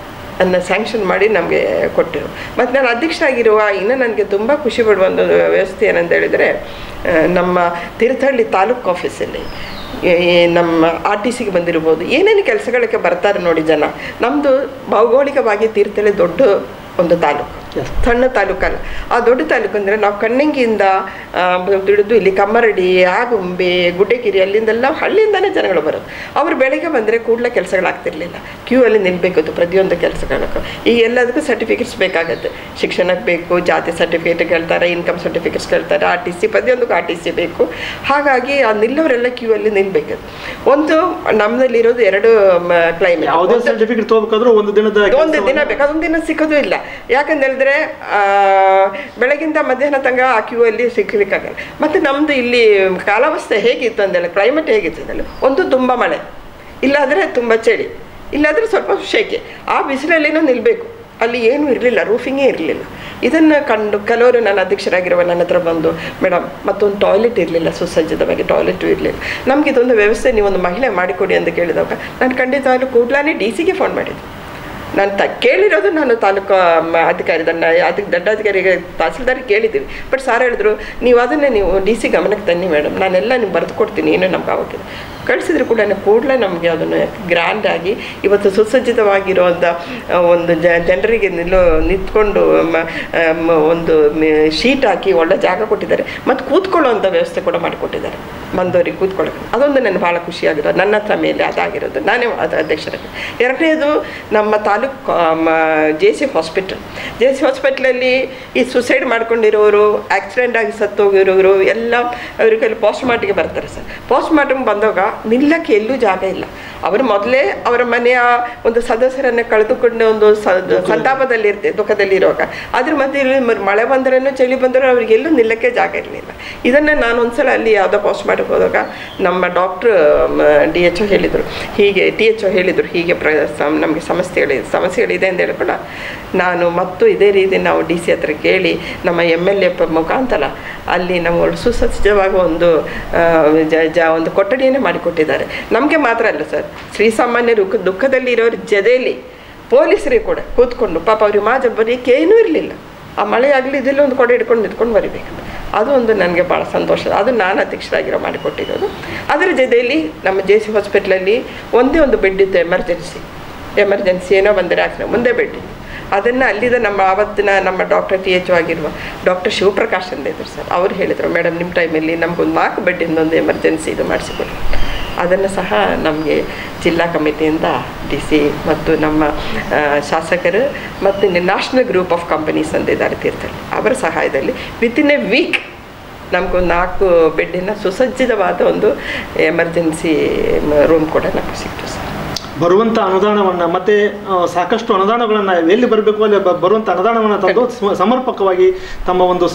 ಅನ್ನು ಸ್ಯಾಂಕ್ಷನ್ ಮಾಡಿ ನಮಗೆ ಕೊಟ್ಟರು. ಮತ್ತು ನಾನು ಅಧ್ಯಕ್ಷರಾಗಿರುವ ಇನ್ನೂ ನನಗೆ ತುಂಬ ಖುಷಿ ಪಡುವ ಒಂದು ವ್ಯವಸ್ಥೆ ಏನಂತ ಹೇಳಿದರೆ, ನಮ್ಮ ತೀರ್ಥಹಳ್ಳಿ ತಾಲೂಕು ಆಫೀಸಲ್ಲಿ ನಮ್ಮ RTCಗೆ ಬಂದಿರ್ಬೋದು, ಏನೇನು ಕೆಲಸಗಳಿಗೆ ಬರ್ತಾರೆ ನೋಡಿ ಜನ. ನಮ್ಮದು ಭೌಗೋಳಿಕವಾಗಿ ತೀರ್ಥಹಳ್ಳಿ ದೊಡ್ಡ ಒಂದು ತಾಲೂಕು, ಸಣ್ಣ ತಾಲೂಕಲ್ಲ. ಆ ದೊಡ್ಡ ತಾಲೂಕು ಅಂದರೆ ನಾವು ಕಣ್ಣಂಗಿಯಿಂದ ತಿಳಿದು ಇಲ್ಲಿ ಕಮ್ಮರಡಿ, ಆಗುಂಬೆ, ಗುಡ್ಡೆಗಿರಿ ಅಲ್ಲಿಂದೆಲ್ಲ ಹಳ್ಳಿಯಿಂದನೇ ಜನಗಳು ಬರೋದು. ಅವರು ಬೆಳಗ್ಗೆ ಬಂದರೆ ಕೂಡಲೇ ಕೆಲಸಗಳಾಗ್ತಿರ್ಲಿಲ್ಲ, ಕ್ಯೂ ಅಲ್ಲಿ ನಿಲ್ಲಬೇಕಿತ್ತು ಪ್ರತಿಯೊಂದು ಕೆಲಸಗಳಕ್ಕೂ. ಈಗ ಎಲ್ಲದಕ್ಕೂ ಸರ್ಟಿಫಿಕೇಟ್ಸ್ ಬೇಕಾಗುತ್ತೆ, ಶಿಕ್ಷಣಕ್ಕೆ ಬೇಕು, ಜಾತಿ ಸರ್ಟಿಫಿಕೇಟ್ ಕೇಳ್ತಾರೆ, ಇನ್ಕಮ್ ಸರ್ಟಿಫಿಕೇಟ್ಸ್ ಕೇಳ್ತಾರೆ, RTC ಪ್ರತಿಯೊಂದಕ್ಕೂ RTC ಬೇಕು. ಹಾಗಾಗಿ ಆ ನಿಲ್ಲವರೆಲ್ಲ ಕ್ಯೂ ಅಲ್ಲಿ ನಿಲ್ಲಬೇಕಿತ್ತು. ಒಂದು ನಮ್ಮದಲ್ಲಿರೋದು 2 ಕ್ಲೈಮೇಟ್, ಯಾವುದೇ ಸರ್ಟಿಫಿಕೇಟ್ ತಗೋಬೇಕಾದ್ರೂ ಒಂದು ದಿನ ಬೇಕು, ಅದೊಂದು ದಿನ ಸಿಕ್ಕೋದು ಇಲ್ಲ. ಯಾಕಂತ ಹೇಳಿದ್ರೆ ಬೆಳಗಿಂದ ಮಧ್ಯಾಹ್ನ ತನಕ ಆ ಕ್ಯೂ ಅಲ್ಲಿ ಸಿಕ್ಕಲಿಕ್ಕಾಗಲ್ಲ. ಮತ್ತು ನಮ್ಮದು ಇಲ್ಲಿ ಕಾಲಾವಸ್ಥೆ ಹೇಗಿತ್ತು ಅಂದೆಲ್ಲ, ಕ್ಲೈಮೇಟ್ ಹೇಗಿತ್ತು ಅಂದೆಲ್ಲ, ಒಂದು ತುಂಬ ಮಳೆ, ಇಲ್ಲಾದರೆ ತುಂಬ ಚಳಿ, ಇಲ್ಲಾದರೆ ಸ್ವಲ್ಪ ಶೆಕೆ. ಆ ಬಿಸಿಲಲ್ಲಿನೂ ನಿಲ್ಲಬೇಕು. ಅಲ್ಲಿ ಏನೂ ಇರಲಿಲ್ಲ, ರೂಫಿಂಗೇ ಇರಲಿಲ್ಲ. ಇದನ್ನು ಕಂಡು ಕೆಲವರು ನನ್ನ ಅಧ್ಯಕ್ಷರಾಗಿರುವ ನನ್ನ ಹತ್ರ ಬಂದು, ಮೇಡಮ್ ಮತ್ತೊಂದು ಟಾಯ್ಲೆಟ್ ಇರಲಿಲ್ಲ, ಸುಸಜ್ಜಿತವಾಗಿ ಟಾಯ್ಲೆಟು ಇರಲಿಲ್ಲ, ನಮ್ಗೆ ಇದೊಂದು ವ್ಯವಸ್ಥೆ ನೀವೊಂದು ಮಹಿಳೆ ಮಾಡಿಕೊಡಿ ಅಂತ ಕೇಳಿದಾಗ ನಾನು ಖಂಡಿತವಾಗ್ಲೂ ಕೂಡಲೇ DCಗೆ ಫೋನ್ ಮಾಡಿದ್ದೆ. ನಾನು ಕೇಳಿರೋದು ನಾನು ತಾಲೂಕು ಅಧಿಕಾರಿ ಅದಕ್ಕೆ ದಂಡಾಧಿಕಾರಿಗೆ ತಹಸೀಲ್ದಾರಿಗೆ ಕೇಳಿದ್ದೀವಿ. ಬಟ್ ಸಾರ್ ಹೇಳಿದ್ರು, ನೀವು ಅದನ್ನೇ ನೀವು DC ಗಮನಕ್ಕೆ ತನ್ನಿ ಮೇಡಮ್, ನಾನೆಲ್ಲ ನಿಮ್ಗೆ ಬರೆದು ಕೊಡ್ತೀನಿ, ಏನೋ ನಮ್ಗೆ ಆಗೋಕ್ಕಿದೆ. ಕಳಿಸಿದ್ರು ಕೂಡಲೇ ನಮಗೆ ಅದನ್ನು ಗ್ರ್ಯಾಂಡಾಗಿ ಇವತ್ತು ಸುಸಜ್ಜಿತವಾಗಿರುವಂಥ ಒಂದು ಜನರಿಗೆ ನಿಂತ್ಕೊಂಡು ಒಂದು ಶೀಟ್ ಹಾಕಿ ಒಳ್ಳೆ ಜಾಗ ಕೊಟ್ಟಿದ್ದಾರೆ. ಮತ್ತು ಕೂತ್ಕೊಳ್ಳೋವಂಥ ವ್ಯವಸ್ಥೆ ಕೂಡ ಮಾಡಿಕೊಟ್ಟಿದ್ದಾರೆ, ಬಂದವರಿಗೆ ಕೂತ್ಕೊಳ್ಳೋಕೆ. ಅದೊಂದು ನನಗೆ ಭಾಳ ಖುಷಿಯಾಗಿರೋದು, ನನ್ನ ಹತ್ರ ಮೇಲೆ ಅದಾಗಿರೋದು, ನಾನೇ ಅಧ್ಯಕ್ಷರಾಗಿ. ಎರಡನೇದು ನಮ್ಮ ತಾಲೂಕು JC ಹಾಸ್ಪಿಟ್ಲಲ್ಲಿ ಈ ಸುಸೈಡ್ ಮಾಡ್ಕೊಂಡಿರೋರು, ಆಕ್ಸಿಡೆಂಟ್ ಆಗಿ ಸತ್ತೋಗಿರೋರು ಎಲ್ಲ ಅವರಿಗೆಲ್ಲ ಪೋಸ್ಟ್ ಮಾರ್ಟಮ್ಗೆ ಬರ್ತಾರೆ ಸರ್. ಪೋಸ್ಟ್ ಮಾರ್ಟಮ್ ಬಂದಾಗ ನಿಲ್ಲಕ್ಕೆ ಎಲ್ಲೂ ಜಾಗ ಇಲ್ಲ. ಅವರು ಮೊದಲೇ ಅವರ ಮನೆಯ ಒಂದು ಸದಸ್ಯರನ್ನು ಕಳೆದುಕೊಂಡು ಒಂದು ಸಂತಾಪದಲ್ಲಿರ್ತೆ, ದುಃಖದಲ್ಲಿ ಇರುವಾಗ ಅದ್ರ ಮಧ್ಯೆ ಮಳೆ ಬಂದ್ರೂ ಚಳಿ ಬಂದರೂ ಅವ್ರಿಗೆಲ್ಲೂ ನಿಲ್ಲಕ್ಕೆ ಜಾಗ ಇರಲಿಲ್ಲ. ಇದನ್ನು ನಾನು ಒಂದ್ಸಲ ಅಲ್ಲಿ ಯಾವುದೋ ಪೋಸ್ಟ್ ಮಾರ್ಟಮ್ಗೆ ಹೋದಾಗ ನಮ್ಮ ಡಾಕ್ಟ್ರು THO ಹೇಳಿದರು, ಹೀಗೆ ನಮಗೆ ಸಮಸ್ಯೆಗಳಿದೆ ಅಂತ ಹೇಳ್ಕೊಂಡು ನಾನು ಮತ್ತು ಇದೇ ರೀತಿ ನಾವು DC ಹತ್ರ ಕೇಳಿ ನಮ್ಮ MLA ಮುಖಾಂತರ ಅಲ್ಲಿ ನಾವು ಸುಸಜ್ಜಿತವಾಗಿ ಒಂದು ಕೊಠಡಿಯನ್ನೇ ಮಾಡಿಕೊಟ್ಟಿದ್ದಾರೆ. ನಮಗೆ ಮಾತ್ರ ಅಲ್ಲ ಸರ್, ಶ್ರೀಸಾಮಾನ್ಯರು ದುಃಖದಲ್ಲಿ ಇರೋರ ಜೊತೆಯಲ್ಲಿ ಪೊಲೀಸರಿಗೆ ಕೂಡ ಕೂತ್ಕೊಂಡು ಪಾಪ ಅವ್ರಿಗೆ ಬರೀಕೆ ಏನೂ ಇರಲಿಲ್ಲ. ಆ ಮಳೆ ಆಗಲಿ ಇದೆಲ್ಲ ಒಂದು ಕೊಡೆ ಹಿಡ್ಕೊಂಡು ನಿಂತ್ಕೊಂಡು ಬರಿಬೇಕು. ಅದು ಒಂದು ನನಗೆ ಭಾಳ ಸಂತೋಷ. ಅದು ನಾನು ಅಧ್ಯಕ್ಷರಾಗಿರೋ ಮಾಡಿಕೊಟ್ಟಿರೋದು. ಅದರ ಜೊತೆಯಲ್ಲಿ ನಮ್ಮ JC ಹಾಸ್ಪಿಟ್ಲಲ್ಲಿ ಒಂದೇ ಒಂದು ಬೆಡ್ ಇತ್ತು, ಎಮರ್ಜೆನ್ಸಿ ಏನೋ ಬಂದರೆ ಮುಂದೆ ಬೆಡ್ ಇತ್ತು. ಅದನ್ನು ಅಲ್ಲಿದ್ದ ನಮ್ಮ ಡಾಕ್ಟರ್ THO ಆಗಿರುವ ಡಾಕ್ಟರ್ ಶಿವಪ್ರಕಾಶ್ ಅಂತ ಇದ್ರು ಸರ್. ಅವ್ರು ಹೇಳಿದರು, ಮೇಡಮ್ ನಿಮ್ಮ ಟೈಮಲ್ಲಿ ನಮಗೊಂದು 4 ಬೆಡ್ಡಿಂದೊಂದು ಎಮರ್ಜೆನ್ಸಿ ಇದು ಮಾಡಿಸಿಕೊಡಿ. ಅದನ್ನು ಸಹ ನಮಗೆ ಜಿಲ್ಲಾ ಕಮಿಟಿಯಿಂದ DC ಮತ್ತು ನಮ್ಮ ಶಾಸಕರು ಮತ್ತು ನ್ಯಾಷನಲ್ ಗ್ರೂಪ್ ಆಫ್ ಕಂಪನೀಸ್ ಅಂತ ಇದ್ದಾರೆ ತೀರ್ಥಹಳ್ಳಿ, ಅವರ ಸಹಾಯದಲ್ಲಿ ವಿತಿನ್ ಎ ವೀಕ್ ನಮಗೊಂದು 4 ಬೆಡ್ಡಿನ ಸುಸಜ್ಜಿತವಾದ ಒಂದು ಎಮರ್ಜೆನ್ಸಿ ರೂಮ್ ಕೂಡ ನಮಗೆ ಸಿಕ್ತು ಸರ್. ಬರುವಂಥ ಅನುದಾನವನ್ನು ಮತ್ತು ಸಾಕಷ್ಟು ಅನುದಾನಗಳನ್ನು ಎಲ್ಲಿ ಬರಬೇಕು ಅಲ್ಲಿ ಬರುವಂಥ ಅನುದಾನವನ್ನು ತಂದು ಸಮರ್ಪಕವಾಗಿ ತಮ್ಮ ಒಂದು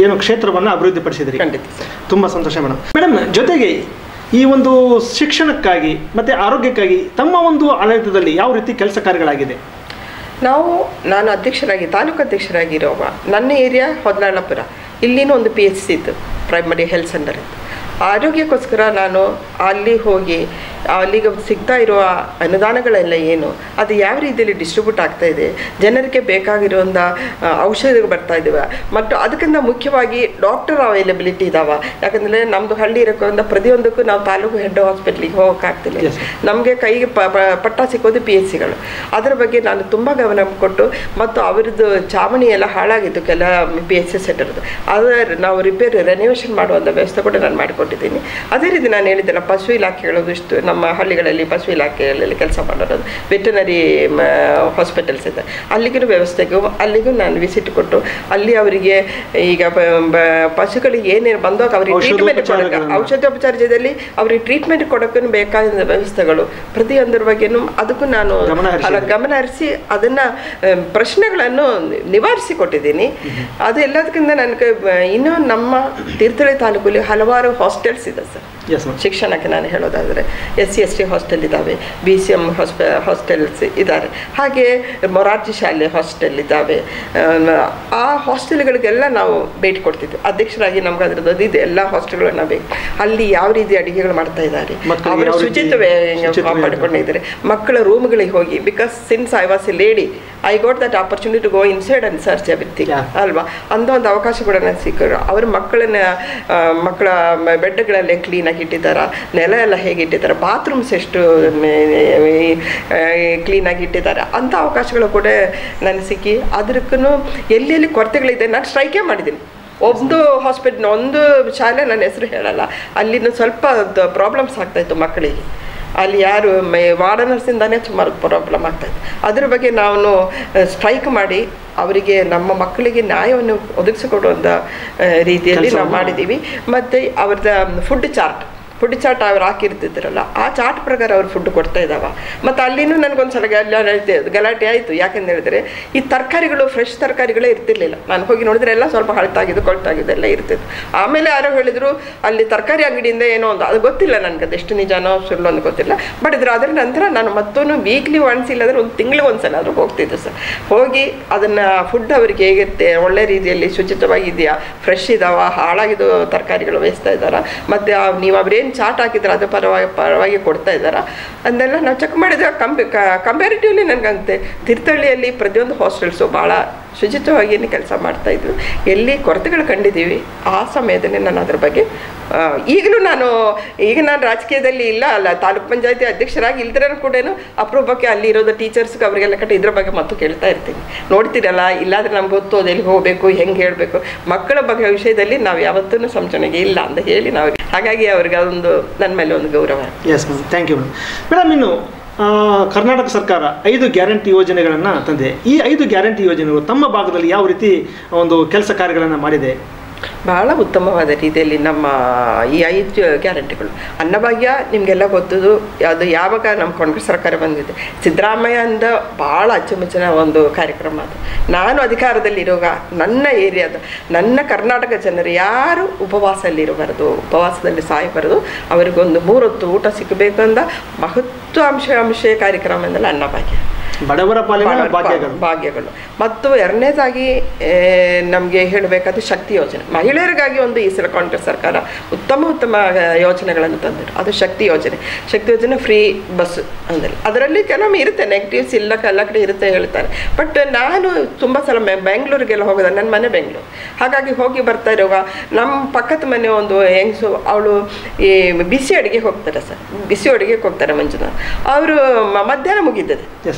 ಏನು ಕ್ಷೇತ್ರವನ್ನು ಅಭಿವೃದ್ಧಿಪಡಿಸಿದ್ರಿ. ಖಂಡಿತ ಸರ್, ತುಂಬ ಸಂತೋಷ ಮೇಡಮ್. ಜೊತೆಗೆ ಈ ಒಂದು ಶಿಕ್ಷಣಕ್ಕಾಗಿ ಮತ್ತು ಆರೋಗ್ಯಕ್ಕಾಗಿ ತಮ್ಮ ಒಂದು ಆಡಳಿತದಲ್ಲಿ ಯಾವ ರೀತಿ ಕೆಲಸ ಕಾರ್ಯಗಳಾಗಿದೆ? ನಾನು ತಾಲೂಕು ಅಧ್ಯಕ್ಷರಾಗಿರೋವ ನನ್ನ ಏರಿಯಾ ಹೊದಲಾಳಪುರ, ಇಲ್ಲಿನೂ ಒಂದು PHC ಇತ್ತು, ಪ್ರೈಮರಿ ಹೆಲ್ತ್ ಸೆಂಟರ್ ಇತ್ತು. ಆರೋಗ್ಯಕ್ಕೋಸ್ಕರ ನಾನು ಅಲ್ಲಿ ಹೋಗಿ ಅಲ್ಲಿಗೆ ಸಿಗ್ತಾ ಇರುವ ಅನುದಾನಗಳೆಲ್ಲ ಏನು, ಅದು ಯಾವ ರೀತಿಯಲ್ಲಿ ಡಿಸ್ಟ್ರಿಬ್ಯೂಟ್ ಆಗ್ತಾ ಇದೆ, ಜನರಿಗೆ ಬೇಕಾಗಿರುವಂಥ ಔಷಧಿಗಳು ಬರ್ತಾ ಇದ್ದಾವೆ, ಮತ್ತು ಅದಕ್ಕಿಂತ ಮುಖ್ಯವಾಗಿ ಡಾಕ್ಟರ್ ಅವೈಲಬಿಲಿಟಿ ಇದ್ದಾವೆ. ಯಾಕಂದರೆ ನಮ್ಮದು ಹಳ್ಳಿ ಇರೋದ್ರಿಂದ ಪ್ರತಿಯೊಂದಕ್ಕೂ ನಾವು ತಾಲೂಕು ಹೆಡ್ ಹಾಸ್ಪಿಟ್ಲಿಗೆ ಹೋಗೋಕ್ಕಾಗ್ತಿಲ್ಲ. ನಮಗೆ ಕೈಗೆ ಪಟ್ಟ ಸಿಕ್ಕೋದು PHCಗಳು. ಅದರ ಬಗ್ಗೆ ನಾನು ತುಂಬ ಗಮನ ಕೊಟ್ಟು, ಮತ್ತು ಅವರದ್ದು ಚಾವಣಿ ಎಲ್ಲ ಹಾಳಾಗಿತ್ತು ಕೆಲ PHC ಸೆಂಟರ್ದು, ಅದರ ನಾವು ರೆನೋವೇಷನ್ ಮಾಡುವಂಥ ವ್ಯವಸ್ಥೆ ಕೂಡ ನಾನು ಮಾಡಿಕೊಟ್ಟಿದ್ದೀನಿ. ಅದೇ ರೀತಿ ನಾನು ಹೇಳಿದ್ದೆಲ್ಲ ಪಶು ಇಲಾಖೆಗಳು ಇಷ್ಟು ನಮ್ಮ ಹಳ್ಳಿಗಳಲ್ಲಿ ಪಶು ಇಲಾಖೆಯಲ್ಲಿ ಕೆಲಸ ಮಾಡೋದು, ವೆಟನರಿ ಹಾಸ್ಪಿಟಲ್ಸ್ ಇದೆ, ಅಲ್ಲಿಗೂ ನಾನು ವಿಸಿಟ್ ಕೊಟ್ಟು ಅಲ್ಲಿ ಅವರಿಗೆ ಈಗ ಪಶುಗಳಿಗೆ ಏನೇನು ಬಂದಾಗ ಅವರಿಗೆ ಟ್ರೀಟ್ಮೆಂಟ್ ಕೊಡೋಕೆ, ಔಷಧೋಪಚಾರದಲ್ಲಿ ಅವರಿಗೆ ಟ್ರೀಟ್ಮೆಂಟ್ ಕೊಡೋಕ್ಕೂ ಬೇಕಾದ ವ್ಯವಸ್ಥೆಗಳು ಪ್ರತಿಯೊಂದರ ಬಗ್ಗೆನೂ ಅದಕ್ಕೂ ನಾನು ಗಮನ ಹರಿಸಿ ಅದನ್ನು ಪ್ರಶ್ನೆಗಳನ್ನು ನಿವಾರಿಸಿ ಕೊಟ್ಟಿದ್ದೀನಿ. ಅದು ಎಲ್ಲದಕ್ಕಿಂತ ನನಗೆ ಇನ್ನೂ ನಮ್ಮ ತೀರ್ಥಹಳ್ಳಿ ತಾಲೂಕಲ್ಲಿ ಹಲವಾರು ಹಾಸ್ಟೆಲ್ಸ್ ಇದೆ ಸರ್. ಶಿಕ್ಷಣಕ್ಕೆ ನಾನು ಹೇಳೋದಾದರೆ SC/ST ಹಾಸ್ಟೆಲ್ ಇದ್ದಾವೆ, BCM ಹಾಸ್ಟೆಲ್ಸ್ ಇದ್ದಾರೆ, ಹಾಗೆ ಮೊರಾರ್ಜಿ ಶಾಲೆ ಹಾಸ್ಟೆಲ್ ಇದ್ದಾವೆ. ಆ ಹಾಸ್ಟೆಲ್ಗಳಿಗೆಲ್ಲ ನಾವು ಭೇಟಿ ಕೊಡ್ತಿದ್ವಿ. ಅಧ್ಯಕ್ಷರಾಗಿ ನಮ್ಗೆ ಅದರದ್ದು ಇದೆ, ಎಲ್ಲ ಹಾಸ್ಟೆಲ್ಗಳನ್ನ ಬೇಕು. ಅಲ್ಲಿ ಯಾವ ರೀತಿ ಅಡುಗೆಗಳು ಮಾಡ್ತಾ ಇದ್ದಾರೆ, ಅವರ ಶುಚಿತ್ವ ಕಾಪಾಡಿಕೊಂಡಿದ್ದಾರೆ, ಮಕ್ಕಳ ರೂಮ್ಗಳಿಗೆ ಹೋಗಿ, because since I was a lady I got that opportunity to go inside and search everything ಅಲ್ವಾ, ಅಂತ ಒಂದು ಅವಕಾಶ ಕೂಡ ನನಗೆ ಸಿಕ್ಕರು. ಅವರ ಮಕ್ಕಳ ಬೆಡ್ಗಳೆಲ್ಲ ಕ್ಲೀನಾಗಿ ಇಟ್ಟಿದ್ದಾರೆ, ನೆಲ ಎಲ್ಲ ಹೇಗೆ ಇಟ್ಟಿದ್ದಾರೆ, ಬಾತ್ರೂಮ್ಸ್ ಎಷ್ಟು ಕ್ಲೀನಾಗಿ ಇಟ್ಟಿದ್ದಾರೆ, ಅಂಥ ಅವಕಾಶಗಳು ಕೂಡ ನನಗೆ ಸಿಕ್ಕಿ. ಅದಕ್ಕೂ ಎಲ್ಲೆಲ್ಲಿ ಕೊರತೆಗಳಿದೆ ನಾನು ಸ್ಟ್ರೈಕೇ ಮಾಡಿದ್ದೀನಿ. ಒಂದು ಶಾಲೆ ನನ್ನ ಹೆಸರು ಹೇಳಲ್ಲ, ಅಲ್ಲಿನ ಸ್ವಲ್ಪ ಪ್ರಾಬ್ಲಮ್ಸ್ ಆಗ್ತಾಯಿತ್ತು ಮಕ್ಕಳಿಗೆ. ಅಲ್ಲಿ ಯಾರು ವಾರ್ಡನರ್ಸಿಂದಾನೇ ಸುಮಾರು ಪ್ರಾಬ್ಲಮ್ ಆಗ್ತಾಯಿತ್ತು. ಅದ್ರ ಬಗ್ಗೆ ನಾವು ಸ್ಟ್ರೈಕ್ ಮಾಡಿ ಅವರಿಗೆ ನಮ್ಮ ಮಕ್ಕಳಿಗೆ ನ್ಯಾಯವನ್ನು ಒದಗಿಸಿಕೊಡುವಂಥ ರೀತಿಯಲ್ಲಿ ನಾವು ಮಾಡಿದ್ದೀವಿ. ಮತ್ತು ಅವ್ರದ್ದು ಫುಡ್ ಚಾರ್ಟ್ ಅವ್ರು ಹಾಕಿರ್ತಿದ್ರಲ್ಲ, ಆ ಚಾರ್ಟ್ ಪ್ರಕಾರ ಅವ್ರು ಫುಡ್ ಕೊಡ್ತಾ ಇದ್ದಾವೆ. ಮತ್ತು ಅಲ್ಲಿನೂ ನನಗೊಂದ್ಸಲ ಗಲಾಟೆ ಆಯಿತು. ಯಾಕೆಂತ ಹೇಳಿದ್ರೆ ಈ ತರಕಾರಿಗಳು ಫ್ರೆಶ್ ತರಕಾರಿಗಳೇ ಇರ್ತಿರ್ಲಿಲ್ಲ. ನಾನು ಹೋಗಿ ನೋಡಿದ್ರೆ ಎಲ್ಲ ಸ್ವಲ್ಪ ಕೊಳ್ತಾಗಿದ್ದು ಎಲ್ಲ ಇರ್ತಿತ್ತು. ಆಮೇಲೆ ಯಾರೋ ಹೇಳಿದ್ರು ಅಲ್ಲಿ ತರಕಾರಿ ಅಂಗಡಿಯಿಂದ ಏನೋ ಒಂದು, ಅದು ಗೊತ್ತಿಲ್ಲ ನನಗೆ, ಅದೆಷ್ಟು ನಿಜಾನೋ ಸುಳ್ಳು ಅಂತ ಗೊತ್ತಿಲ್ಲ. ಬಟ್ ಅದರ ನಂತರ ನಾನು ಮತ್ತೊಂದು ವೀಕ್ಲಿ ಒನ್ಸ್ ಇಲ್ಲಾಂದರೆ ಒಂದು ತಿಂಗಳಿಗೆ ಒಂದ್ಸಲ ಆದರೂ ಹೋಗ್ತಿದ್ದೆ ಸರ್. ಹೋಗಿ ಅದನ್ನು ಫುಡ್ ಅವರಿಗೆ ಹೇಗಿರುತ್ತೆ, ಒಳ್ಳೆ ರೀತಿಯಲ್ಲಿ ಶುಚಿತ್ವವಾಗಿದೆಯಾ, ಫ್ರೆಶ್ ಇದ್ದಾವ, ಹಾಳಾಗಿದ್ದು ತರಕಾರಿಗಳು ಬೇಯಿಸ್ತಾ ಇದ್ದಾರಾ, ಮತ್ತು ನೀವು ಅವರೇನು ಚಾಟ್ ಹಾಕಿದ್ರೆ ಅದು ಪರವಾಗಿ ಕೊಡ್ತಾ ಇದ್ದಾರಾ ಅದನ್ನೆಲ್ಲ ನಾವು ಚೆಕ್ ಮಾಡಿದ್ರೆ ಕಂಪ್ಯಾರಿಟಿವ್ಲಿ ನನಗಂತೆ ತೀರ್ಥಹಳ್ಳಿಯಲ್ಲಿ ಪ್ರತಿಯೊಂದು ಹಾಸ್ಟೆಲ್ಸು ಭಾಳ ಶುಚಿತ್ವವಾಗಿ ಕೆಲಸ ಮಾಡ್ತಾಯಿದ್ರು. ಎಲ್ಲಿ ಕೊರತೆಗಳು ಕಂಡಿದ್ದೀವಿ ಆ ಸಮಯದಲ್ಲಿ ನಾನು ಅದ್ರ ಬಗ್ಗೆ ಈಗಲೂ ಈಗ ನಾನು ರಾಜಕೀಯದಲ್ಲಿ ಅಲ್ಲ ತಾಲೂಕು ಪಂಚಾಯತಿ ಅಧ್ಯಕ್ಷರಾಗಿ ಇಲ್ದಿರೋ ಕೂಡ ಅಪರೂಪಕ್ಕೆ ಅಲ್ಲಿ ಇರೋದು ಟೀಚರ್ಸ್ಗೆ ಅವರಿಗೆಲ್ಲ ಇದ್ರ ಬಗ್ಗೆ ಮತ್ತು ಕೇಳ್ತಾ ಇರ್ತೀನಿ. ನೋಡ್ತೀರಲ್ಲ, ಇಲ್ಲಾಂದರೆ ನಮ್ಗೆ ಗೊತ್ತು ಅದೆಲ್ಲಿ ಹೋಗಬೇಕು, ಹೆಂಗೆ ಹೇಳಬೇಕು, ಮಕ್ಕಳ ಬಗ್ಗೆ ವಿಷಯದಲ್ಲಿ ನಾವು ಯಾವತ್ತೂ ಸಂಚನೆಗೆ ಇಲ್ಲ ಅಂತ ಹೇಳಿ ನಾವು, ಹಾಗಾಗಿ ಅವ್ರಿಗೆ ಅದೊಂದು ನನ್ನ ಮೇಲೆ ಒಂದು ಗೌರವ. Yes ma'am, thank you madam. ಇನ್ನು ಕರ್ನಾಟಕ ಸರ್ಕಾರ 5 ಗ್ಯಾರಂಟಿ ಯೋಜನೆಗಳನ್ನು ತಂದಿದೆ. ಈ 5 ಗ್ಯಾರಂಟಿ ಯೋಜನೆಗಳು ತಮ್ಮ ಭಾಗದಲ್ಲಿ ಯಾವ ರೀತಿ ಒಂದು ಕೆಲಸ ಕಾರ್ಯಗಳನ್ನು ಮಾಡಿದೆ? ಬಹಳ ಉತ್ತಮವಾದ ರೀತಿಯಲ್ಲಿ ನಮ್ಮ ಈ 5 ಗ್ಯಾರಂಟಿಗಳು. ಅನ್ನಭಾಗ್ಯ ನಿಮಗೆಲ್ಲ ಗೊತ್ತದು, ಅದು ಯಾವಾಗ ನಮ್ಮ ಕಾಂಗ್ರೆಸ್ ಸರ್ಕಾರ ಬಂದಿದೆ, ಸಿದ್ದರಾಮಯ್ಯಂದ ಭಾಳ ಅಚ್ಚುಮೆಚ್ಚಿನ ಒಂದು ಕಾರ್ಯಕ್ರಮ ಅದು. ನಾನು ಅಧಿಕಾರದಲ್ಲಿರುವಾಗ ನನ್ನ ಏರಿಯಾದ ನನ್ನ ಕರ್ನಾಟಕ ಜನರು ಯಾರು ಉಪವಾಸದಲ್ಲಿರಬಾರ್ದು, ಉಪವಾಸದಲ್ಲಿ ಸಾಯಬಾರದು, ಅವರಿಗೊಂದು 3 ಹೊತ್ತು ಊಟ ಸಿಗಬೇಕಂದ ಮಹತ್ವಾಂಶ ಕಾರ್ಯಕ್ರಮ ಎಂದಲ್ಲ ಅನ್ನಭಾಗ್ಯ, ಬಡವರ ಪಾಲಿನ ಭಾಗ್ಯಗಳು. ಮತ್ತು ಎರಡನೇದಾಗಿ ನಮಗೆ ಹೇಳಬೇಕಾದ ಶಕ್ತಿ ಯೋಜನೆ, ಮಹಿಳೆಯರಿಗಾಗಿ ಒಂದು ಈ ಸಲ ಕಾಂಗ್ರೆಸ್ ಸರ್ಕಾರ ಉತ್ತಮ ಯೋಜನೆಗಳನ್ನು ತಂದರು. ಅದು ಶಕ್ತಿ ಯೋಜನೆ ಫ್ರೀ ಬಸ್ ಅಂದರೆ ಅದರಲ್ಲಿ ಕೆಲವೊಮ್ಮೆ ಇರುತ್ತೆ ನೆಗೆಟಿವ್ಸ್, ಇಲ್ಲ ಎಲ್ಲ ಕಡೆ ಇರುತ್ತೆ ಹೇಳ್ತಾರೆ. ಬಟ್ ನಾನು ತುಂಬ ಸಲ ಬೆಂಗಳೂರಿಗೆಲ್ಲ ಹೋಗೋದ, ನನ್ನ ಮನೆ ಬೆಂಗಳೂರು, ಹಾಗಾಗಿ ಹೋಗಿ ಬರ್ತಾ ಇರುವಾಗ ನಮ್ಮ ಪಕ್ಕದ ಮನೆ ಒಂದು ಹೆಂಗಸು, ಅವಳು ಈ ಬಿಸಿ ಅಡುಗೆಗೆ ಹೋಗ್ತಾರೆ ಸರ್, ಬಿಸಿ ಅಡುಗೆಗೆ ಹೋಗ್ತಾರೆ ಮಂಜುನಾಥ್, ಅವರು ಮಧ್ಯಾಹ್ನ ಮುಗಿದ್ದದೆ